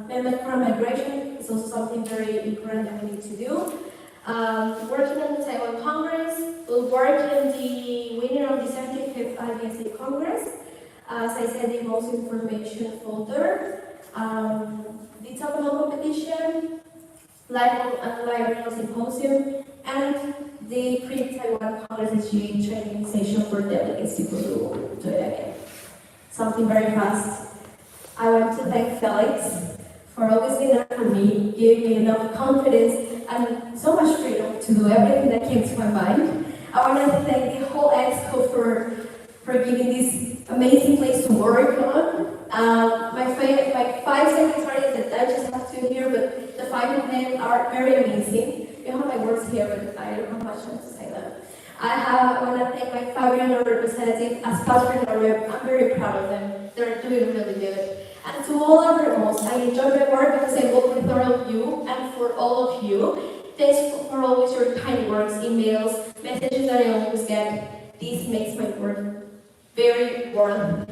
Member for migration is also something very important that we need to do. Working on the Taiwan Congress, we'll work on the winner of the 75th IVSA Congress. As I said, the most information folder, the Taiwan competition, live symposium, and the pre-Taiwan Congress SGA training session for delegates to go to it again. something very fast. I want to thank Felix for always being there for me, giving me enough confidence and so much freedom to do everything that came to my mind. I want to thank the whole EXCO for giving this amazing place to work on. My five secretaries that I just have to hear, but the five of them are very amazing. You have my words here, but I don't have much time to say that. I want to thank my Fabian representative as pastor rep. I'm very proud of them. They're doing really good. And to all our remotes, I enjoy my work because I work with all of you and for all of you. Thanks for always your kind words, emails, messages that I always get. This makes my work very worth.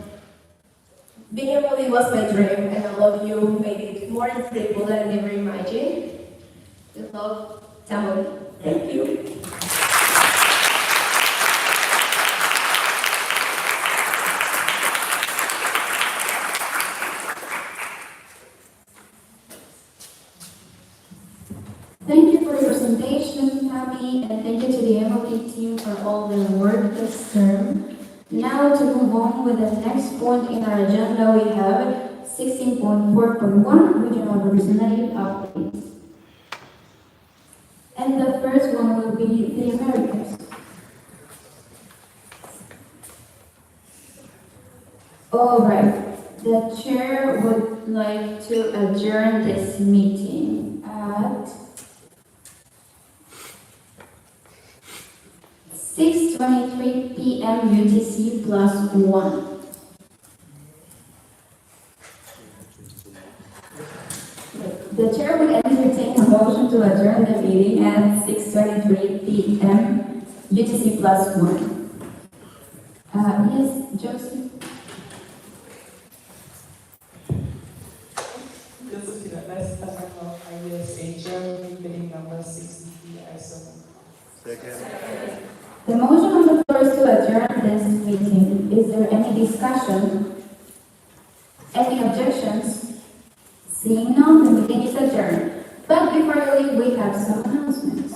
Being a bully was my dream, and all of you made it more incredible than I never imagined. With love, Tamil. Thank you. Thank you for your presentation, Tabi, and thank you to the MOD team for all their work this term. Now to move on with the next point in our agenda, we have 16.4.1, Regional Representative Updates. And the first one will be the Americas. All right, the chair would like to adjourn this meeting at 6:23 p.m. UTC +1. The chair would entertain a motion to adjourn the meeting at 6:23 p.m. UTC +1. Yes, Joseph. Josephine, let's talk about IVSA Germany meeting number 63, I The motion on the floor is to adjourn this meeting. Is there any discussion? Any objections? Seeing none, the meeting is adjourned. But before you leave, we have some announcements.